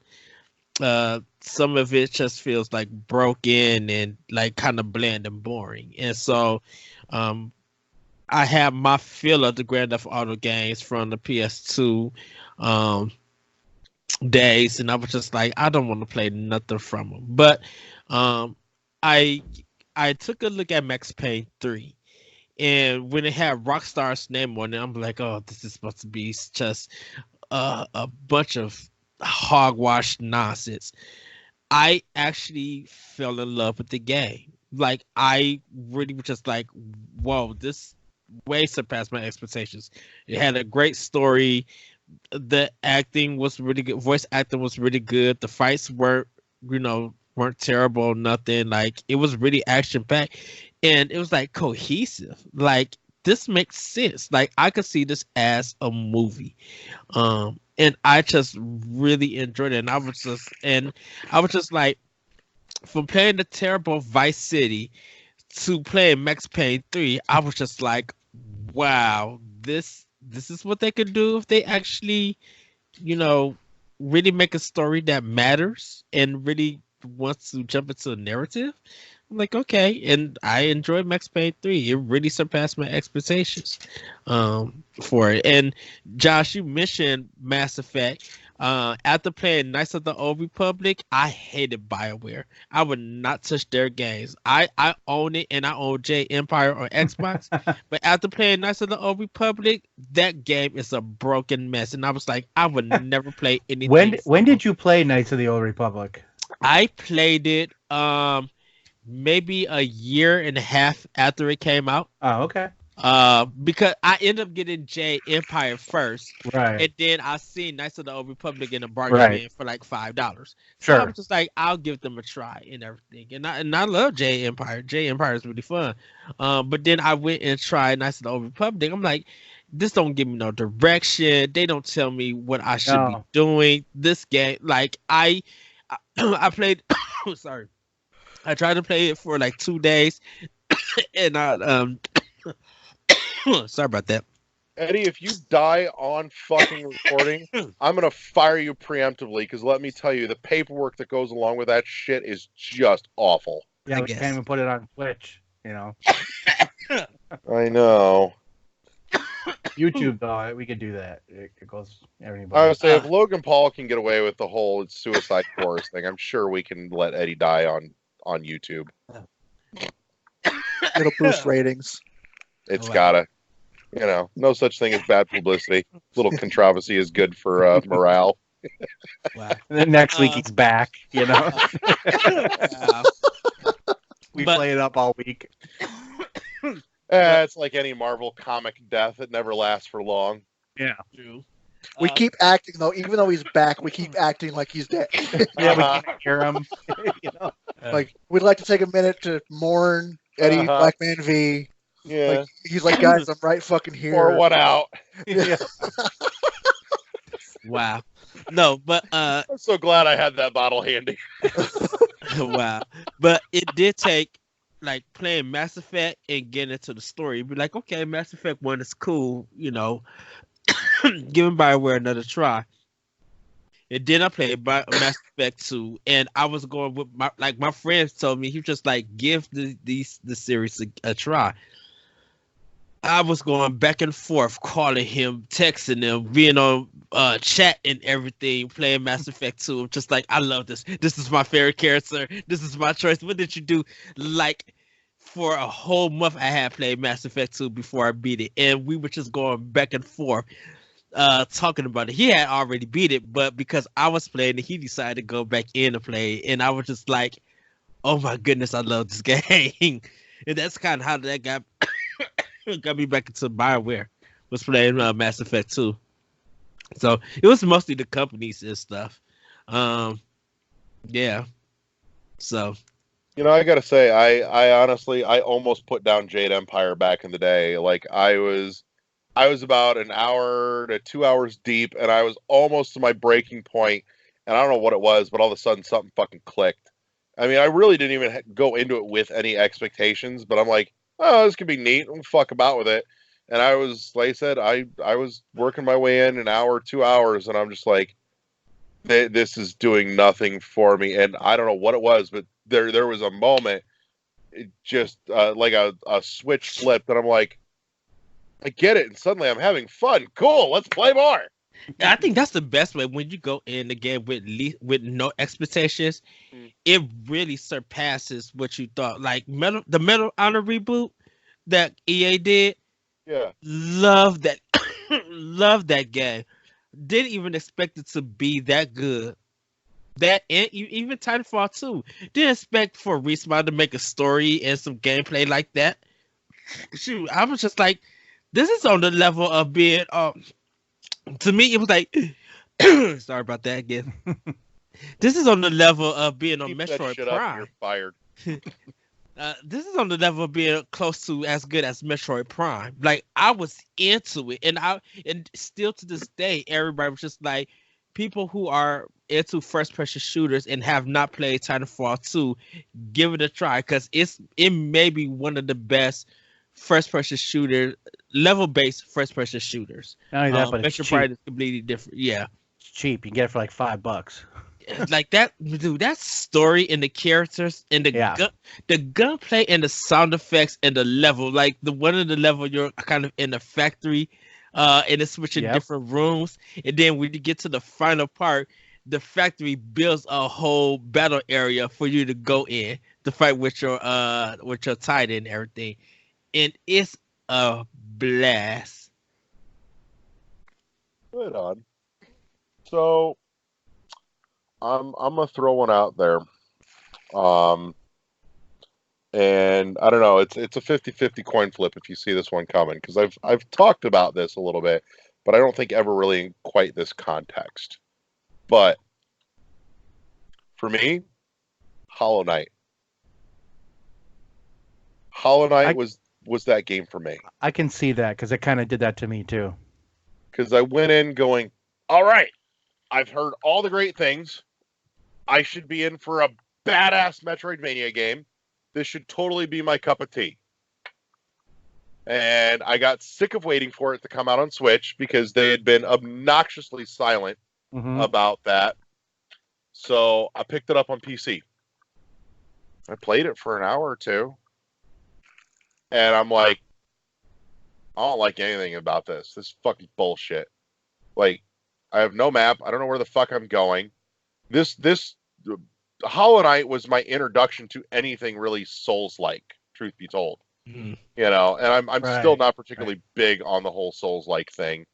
Some of it just feels like broken and like kind of bland and boring. And so I have my fill of the Grand Theft Auto games from the PS2 days, and I was just like, I don't want to play nothing from them. But I took a look at Max Payne 3. And when it had Rockstar's name on it, I'm like, oh, this is supposed to be just a bunch of hogwash nonsense. I actually fell in love with the game. Like, I really was just like, whoa, this way surpassed my expectations. It had a great story. The acting was really good. Voice acting was really good. The fights weren't terrible, nothing. Like, it was really action packed. And it was like cohesive. Like, this makes sense. Like, I could see this as a movie. And I just really enjoyed it. And I was just like, from playing the terrible Vice City to playing Max Payne 3, I was just like, wow, this is what they could do if they actually, really make a story that matters and really wants to jump into a narrative. I'm like, okay, and I enjoyed Max Payne 3. It really surpassed my expectations for it. And Josh, you mentioned Mass Effect. After playing Knights of the Old Republic, I hated BioWare. I would not touch their games. I own it, and I own J Empire on Xbox. But after playing Knights of the Old Republic, that game is a broken mess. And I was like, I would never play anything. When did you play Knights of the Old Republic? I played it maybe a year and a half after it came out. Oh, okay. Because I ended up getting J Empire first, right? And then I seen Knights of the Old Republic in a bargain bin for like $5. So sure. I was just like, I'll give them a try and everything. And I love J Empire. J Empire is really fun. But then I went and tried Knights of the Old Republic. I'm like, this don't give me no direction. They don't tell me what I should be doing. This game, like I played. Sorry. I tried to play it for like 2 days, and I sorry about that. Eddie, if you die on fucking recording, I'm gonna fire you preemptively because let me tell you, the paperwork that goes along with that shit is just awful. Yeah, we can't even put it on Twitch, I know. YouTube though, we could do that. It goes everybody. I would say if Logan Paul can get away with the whole Suicide Forest thing, I'm sure we can let Eddie die on YouTube. It'll boost ratings. It's gotta. No such thing as bad publicity. Little controversy is good for morale. Wow. And then next week he's back, We play it up all week. It's like any Marvel comic death. It never lasts for long. Yeah. True. We keep acting though, even though he's back, we keep acting like he's dead. Yeah, we can't hear him. Like, we'd like to take a minute to mourn Eddie Blackman V. Yeah. Like, he's like, guys, I'm right fucking here. Pour one out. Yeah. Wow. No, but I'm so glad I had that bottle handy. wow. But it did take like playing Mass Effect and getting into the story. Be like, okay, Mass Effect 1 is cool, giving BioWare another try. And then I played Mass Effect 2, and I was going with my friends told me, he was just like, give the series a try. I was going back and forth, calling him, texting him, being on chat and everything playing Mass Effect 2. I'm just like, I love this. This is my favorite character. This is my choice. What did you do? Like, for a whole month, I had played Mass Effect 2 before I beat it, and we were just going back and forth, talking about it. He had already beat it, but because I was playing it, he decided to go back in to play it, and I was just like, oh my goodness, I love this game. And that's kind of how that got me back into BioWare, was playing Mass Effect 2. So it was mostly the companies and stuff. Yeah. So. I gotta say, I honestly, I almost put down Jade Empire back in the day. Like I was about an hour to 2 hours deep, and I was almost to my breaking point, and I don't know what it was, but all of a sudden something fucking clicked. I mean, I really didn't even go into it with any expectations, but I'm like, oh, this could be neat. I'm fuck about with it. And I was, like I said, I was working my way in an hour, 2 hours, and I'm just like, this is doing nothing for me. And I don't know what it was, but there was a moment, it just like a switch flipped, and I'm like, I get it. And suddenly I'm having fun. Cool, let's play more. I think that's the best way when you go in the game with no expectations. It really surpasses what you thought. Like the Medal Honor reboot that EA did. Yeah, love that, love that game. Didn't even expect it to be that good. That and even Titanfall 2. Didn't expect for Respawn to make a story and some gameplay like that. Shoot, I was just like, this is on the level of being. To me, it was like, sorry about that again. This is on the level of being on keep that shit shit up, Prime. you're fired. This is on the level of being close to as good as Metroid Prime. Like I was into it, and still to this day, everybody was just like, people who are into first-person shooters and have not played Titanfall 2, give it a try, because it may be one of the best first-person shooter, level-based first-person shooters. Not only that, but it's Metroid cheap. Prime is completely different. Yeah. It's cheap. You can get it for like $5. Like that, dude, that story and the characters and the gunplay and the sound effects and the level, like the one of the level you're kind of in the factory, and it's switching different rooms, and then when you get to the final part, the factory builds a whole battle area for you to go in to fight with your Titan and everything, and it's a blast. Good on. So I'm gonna throw one out there. And I don't know, it's a 50-50 coin flip if you see this one coming, because I've talked about this a little bit, but I don't think ever really in quite this context. But for me, Hollow Knight. Hollow Knight was that game for me. I can see that because it kind of did that to me too. Because I went in going, all right, I've heard all the great things. I should be in for a badass Metroidvania game. This should totally be my cup of tea. And I got sick of waiting for it to come out on Switch because they had been obnoxiously silent about that. So I picked it up on PC. I played it for an hour or two. And I'm like, I don't like anything about this. This is fucking bullshit. Like, I have no map. I don't know where the fuck I'm going. This Hollow Knight was my introduction to anything really Souls-like, truth be told. Mm-hmm. You know, and I'm still not particularly big on the whole Souls-like thing.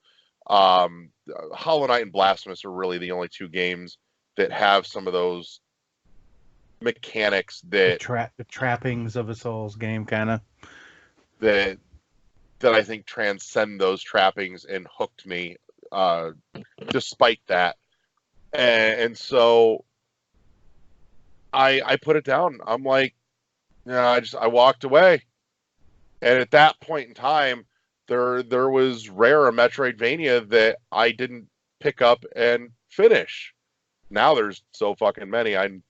Hollow Knight and Blasphemous are really the only two games that have some of those mechanics that the trappings of a Souls game, kind of that I think transcend those trappings and hooked me. Despite that, and so I put it down. I'm like, yeah, I walked away. And at that point in time, there was rare a Metroidvania that I didn't pick up and finish. Now there's so fucking many. I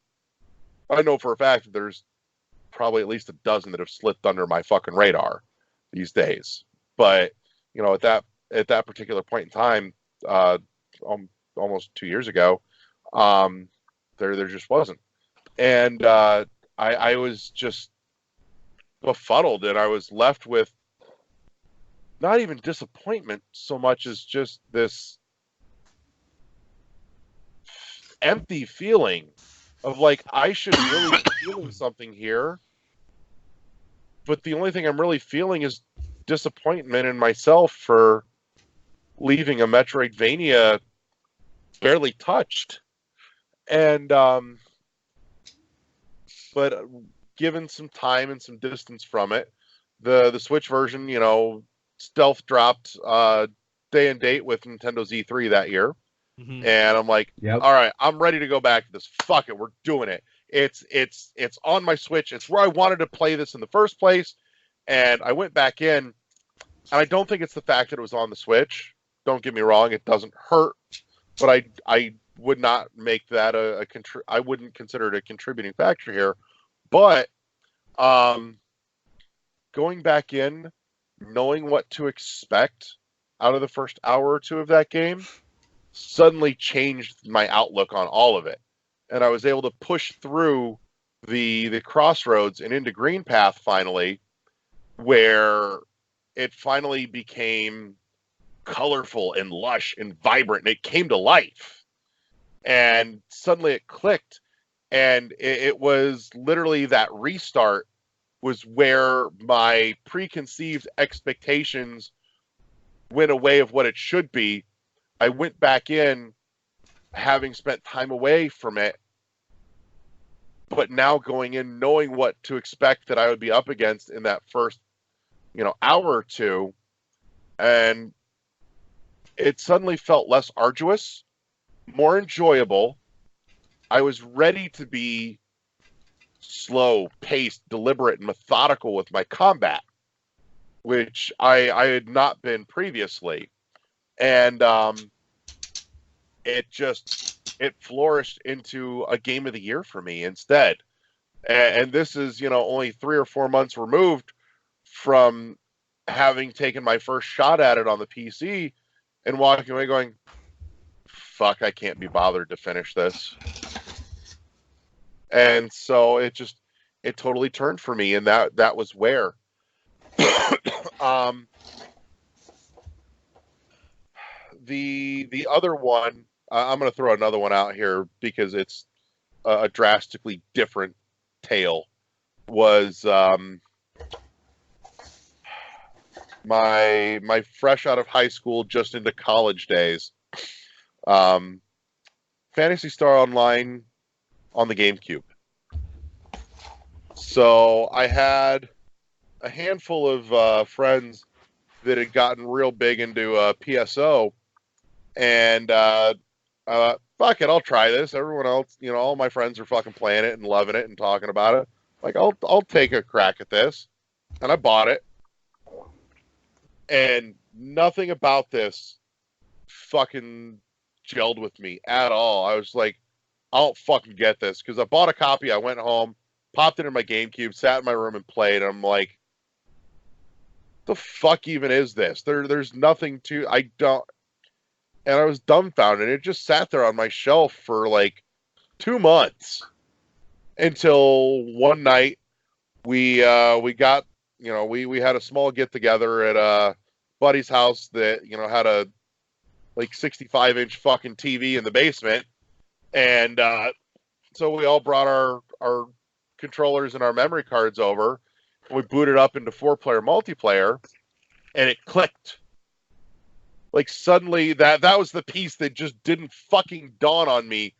know for a fact that there's probably at least a dozen that have slipped under my fucking radar these days. But you know, at that particular point in time, almost 2 years ago, there just wasn't. And I was just befuddled, and I was left with not even disappointment so much as just this empty feeling of like I should really be feeling something here, but the only thing I'm really feeling is disappointment in myself for leaving a Metroidvania barely touched. And but given some time and some distance from it, the Switch version, you know, stealth dropped day and date with Nintendo's E3 that year. Mhm. And I'm like, Yep. all right, I'm ready to go back to this. Fuck it, we're doing it. It's on my Switch. It's where I wanted to play this in the first place. And I went back in, and I don't think it's the fact that it was on the Switch. Don't get me wrong, it doesn't hurt, but I would not make that I wouldn't consider it a contributing factor here. But going back in, knowing what to expect out of the first hour or two of that game suddenly changed my outlook on all of it. And I was able to push through the crossroads and into Green Path finally, where it finally became colorful and lush and vibrant, and it came to life. And suddenly it clicked, and it was literally that restart was where my preconceived expectations went away of what it should be. I went back in having spent time away from it, but now going in knowing what to expect that I would be up against in that first, you know, hour or two, and it suddenly felt less arduous, more enjoyable. I was ready to be slow, paced, deliberate, and methodical with my combat, which I had not been previously. And it flourished into a game of the year for me instead. And this is, you know, only 3 or 4 months removed from having taken my first shot at it on the PC and walking away going, fuck, I can't be bothered to finish this. And so it totally turned for me, and that was where. The other one, I'm going to throw another one out here because it's a drastically different tale, was my fresh out of high school, just into college days. Phantasy Star Online on the GameCube. So I had a handful of friends that had gotten real big into PSO, and fuck it, I'll try this. Everyone else, you know, all my friends are fucking playing it and loving it and talking about it. Like, I'll take a crack at this, and I bought it. And nothing about this fucking gelled with me at all. I was like, I don't fucking get this, because I bought a copy. I went home, popped it in my GameCube, sat in my room and played. And I'm like, the fuck even is this? There's nothing to, I don't, and I was dumbfounded. It just sat there on my shelf for like 2 months until one night we got, you know, we had a small get together at a buddy's house that, you know, had a like 65-inch fucking TV in the basement. And so we all brought our controllers and our memory cards over, and we booted up into 4-player multiplayer, and it clicked. Like, suddenly that was the piece that just didn't fucking dawn on me,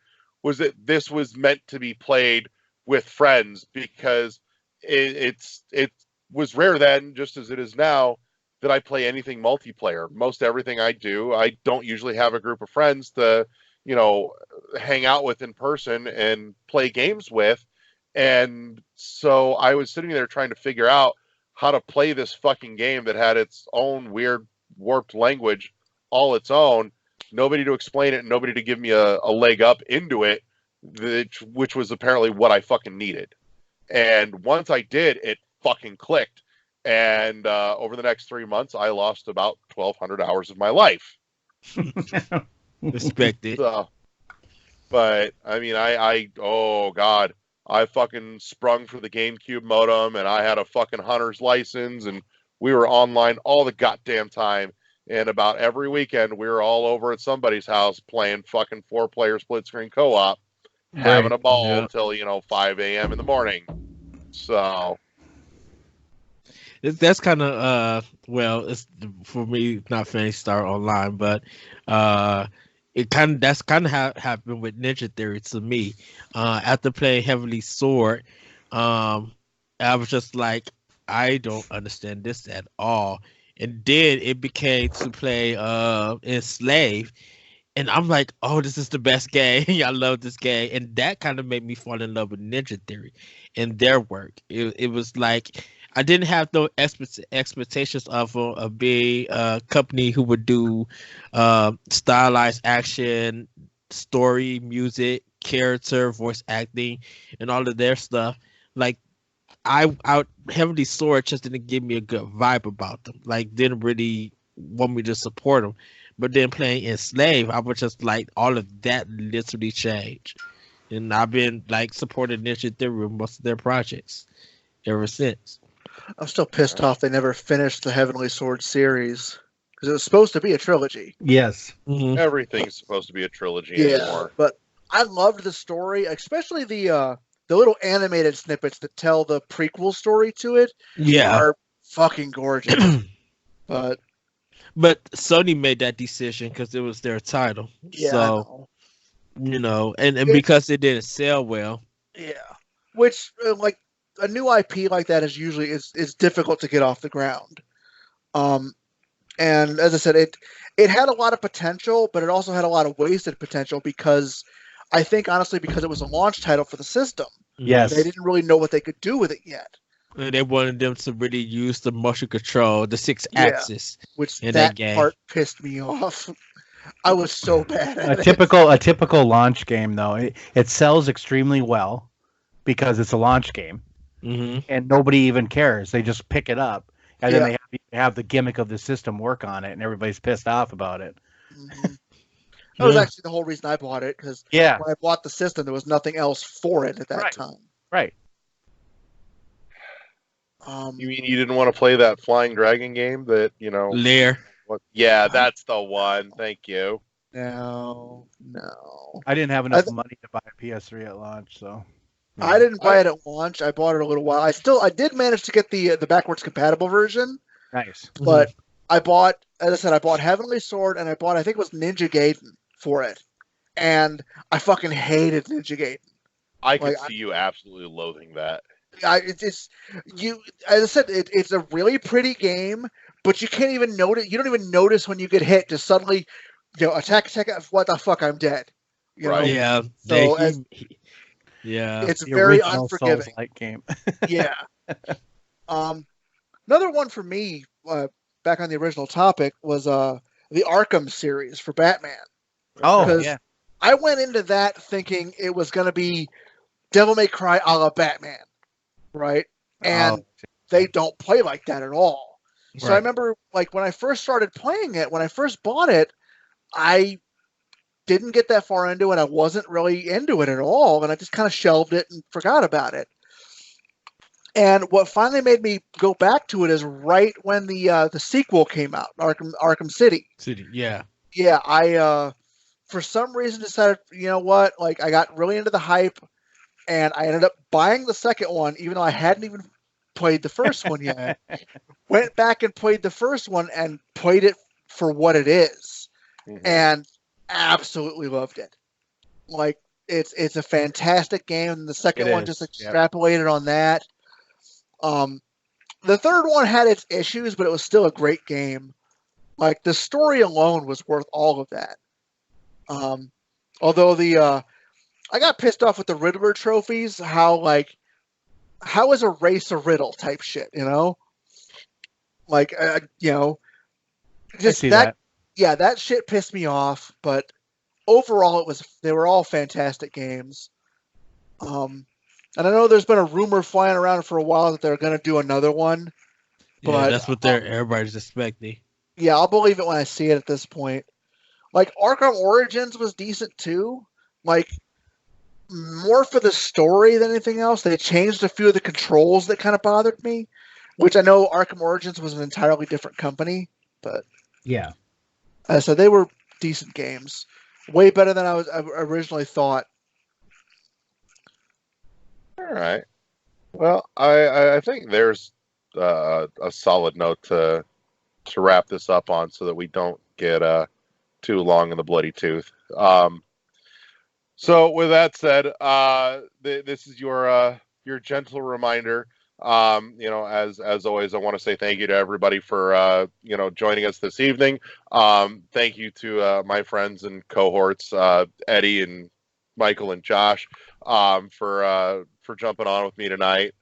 was that this was meant to be played with friends, because it was rare then, just as it is now, that I play anything multiplayer. Most everything I do, I don't usually have a group of friends to, you know, hang out with in person and play games with. And so I was sitting there trying to figure out how to play this fucking game that had its own weird, warped language all its own. Nobody to explain it, nobody to give me a leg up into it, which was apparently what I fucking needed. And once I did, it fucking clicked. And over the next 3 months, I lost about 1,200 hours of my life. Respect it. But I mean, oh god, I fucking sprung for the GameCube modem, and I had a fucking hunter's license, and we were online all the goddamn time. And about every weekend, we were all over at somebody's house playing fucking 4-player split screen co-op, having a ball until 5 a.m. in the morning. So that's kind of well, it's for me not Fantasy Star Online, but that's kind of how happened with Ninja Theory to me. After playing Heavenly Sword, I was just like, I don't understand this at all. And then it became to play Enslaved, and I'm like, oh, this is the best game. I love this game, and that kind of made me fall in love with Ninja Theory and their work. It was like I didn't have no expectations of a big company who would do stylized action, story, music, character, voice acting, and all of their stuff. Like I Heavenly Sword just didn't give me a good vibe about them. Like didn't really want me to support them. But then playing Enslaved, I was just like all of that literally changed. And I've been like supporting Ninja Theory with most of their projects ever since. I'm still pissed off they never finished the Heavenly Sword series because it was supposed to be a trilogy. Yes. Mm-hmm. Everything's supposed to be a trilogy anymore. But I loved the story, especially the little animated snippets that tell the prequel story to it. Yeah, are fucking gorgeous. but Sony made that decision because it was their title. yeah, So and because it didn't sell well. Yeah, which like a new IP like that is usually is difficult to get off the ground. And as I said, it had a lot of potential, but it also had a lot of wasted potential because I think honestly because it was a launch title for the system. Yes. They didn't really know what they could do with it yet. And they wanted them to really use the motion control, the 6-axis, which in that game. part pissed me off. I was so bad at a typical launch game though. It sells extremely well because it's a launch game, and nobody even cares. They just pick it up, and then they have the gimmick of the system work on it, and everybody's pissed off about it. Mm-hmm. That was actually the whole reason I bought it, because when I bought the system, there was nothing else for it at that time. Right. You mean you didn't want to play that Flying Dragon game that, Lair. Yeah, that's the one. Thank you. No. I didn't have enough money to buy a PS3 at launch, so. I didn't buy it at launch. I bought it a little while. I did manage to get the backwards compatible version. Nice. But I bought, as I said, I bought Heavenly Sword, and I think it was Ninja Gaiden for it. And I fucking hated Ninja Gaiden. I could see you absolutely loathing that. As I said, it's a really pretty game, but you can't even notice. You don't even notice when you get hit. Just suddenly, attack. What the fuck? I'm dead. Right. Yeah. So it's very unforgiving. Souls-like game. Yeah. Another one for me, back on the original topic, was the Arkham series for Batman. Oh, yeah. I went into that thinking it was going to be Devil May Cry a la Batman, right? And they don't play like that at all. So I remember, like, when I first started playing it, when I first bought it, I didn't get that far into it. I wasn't really into it at all, and I just kind of shelved it and forgot about it. And what finally made me go back to it is right when the sequel came out, Arkham City. Yeah. Yeah, I for some reason decided, you know what, like I got really into the hype, and I ended up buying the second one, even though I hadn't even played the first one yet. Went back and played the first one and played it for what it is, and absolutely loved it. Like it's a fantastic game, and the second one just extrapolated on that. The third one had its issues, but it was still a great game. Like the story alone was worth all of that. Although I got pissed off with the Riddler trophies. How is a race a riddle type shit? Like just that. Yeah, that shit pissed me off. But overall, they were all fantastic games. And I know there's been a rumor flying around for a while that they're going to do another one. But that's what everybody's expecting. Yeah, I'll believe it when I see it at this point. Like, Arkham Origins was decent too. Like, more for the story than anything else. They changed a few of the controls that kind of bothered me, which I know Arkham Origins was an entirely different company, but Yeah. So they were decent games, way better than I originally thought. All right. Well, I think there's a solid note to wrap this up on, so that we don't get too long in the bloody tooth. So with that said, this is your gentle reminder. As always, I want to say thank you to everybody for joining us this evening. Thank you to my friends and cohorts, Eddie and Michael and Josh, for jumping on with me tonight.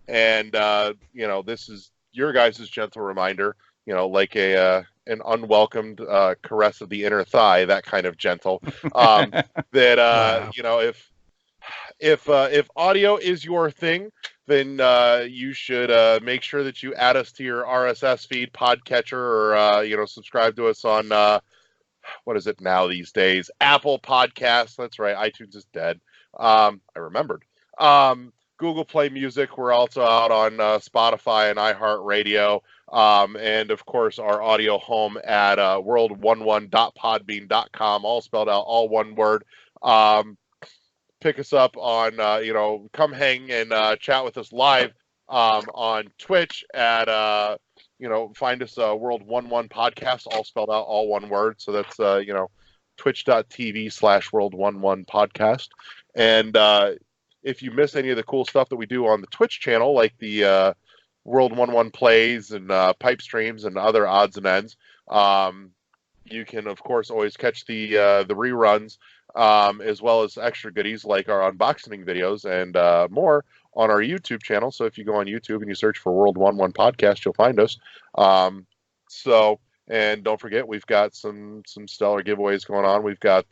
This is your guys' gentle reminder. Like an unwelcomed caress of the inner thigh, that kind of gentle. That Wow. if audio is your thing, then you should make sure that you add us to your RSS feed, podcatcher, or subscribe to us on what is it now these days? Apple Podcasts. That's right. iTunes is dead. I remembered. Google Play Music. We're also out on Spotify and iHeartRadio. And of course, our audio home at world11.podbean.com, all spelled out, all one word. Pick us up on, come hang and chat with us live on Twitch at, find us World 11 Podcast, all spelled out, all one word. So that's, twitch.tv/World 11 Podcast. And if you miss any of the cool stuff that we do on the Twitch channel, like the World 11 plays and pipe streams and other odds and ends, you can, of course, always catch the reruns, as well as extra goodies like our unboxing videos and more on our YouTube channel. So if you go on YouTube and you search for World 11 Podcast, you'll find us. And don't forget, we've got some stellar giveaways going on. We've got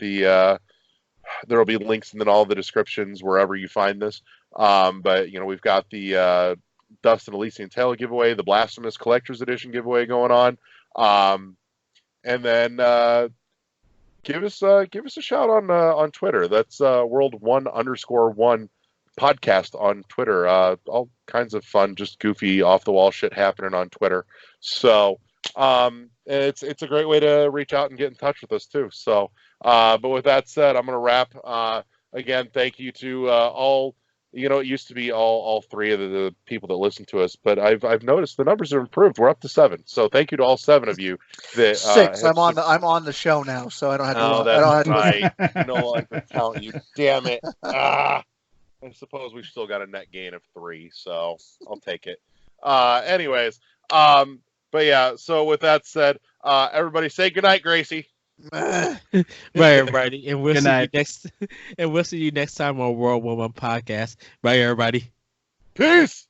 there will be links in all the descriptions wherever you find this. But we've got the Dust and Elysian Tale giveaway, the Blasphemous Collector's Edition giveaway going on. And then give us a shout on Twitter. That's World1_1 podcast on Twitter. All kinds of fun, just goofy, off the wall shit happening on Twitter. So it's a great way to reach out and get in touch with us too. So, but with that said, I'm gonna wrap. Again, thank you to all. It used to be all three of the people that listen to us, but I've noticed the numbers have improved. We're up to 7. So thank you to all 7 of you. That 6. I'm on the show now, so I don't have to. Oh, that's right. No longer count you. Damn it. I suppose we've still got a net gain of 3, so I'll take it. Anyways, but yeah. So with that said, everybody say goodnight, Gracie. Right, everybody, and we'll Good see night. you next. And we'll see you next time on World 11 Podcast. Bye, everybody. Peace.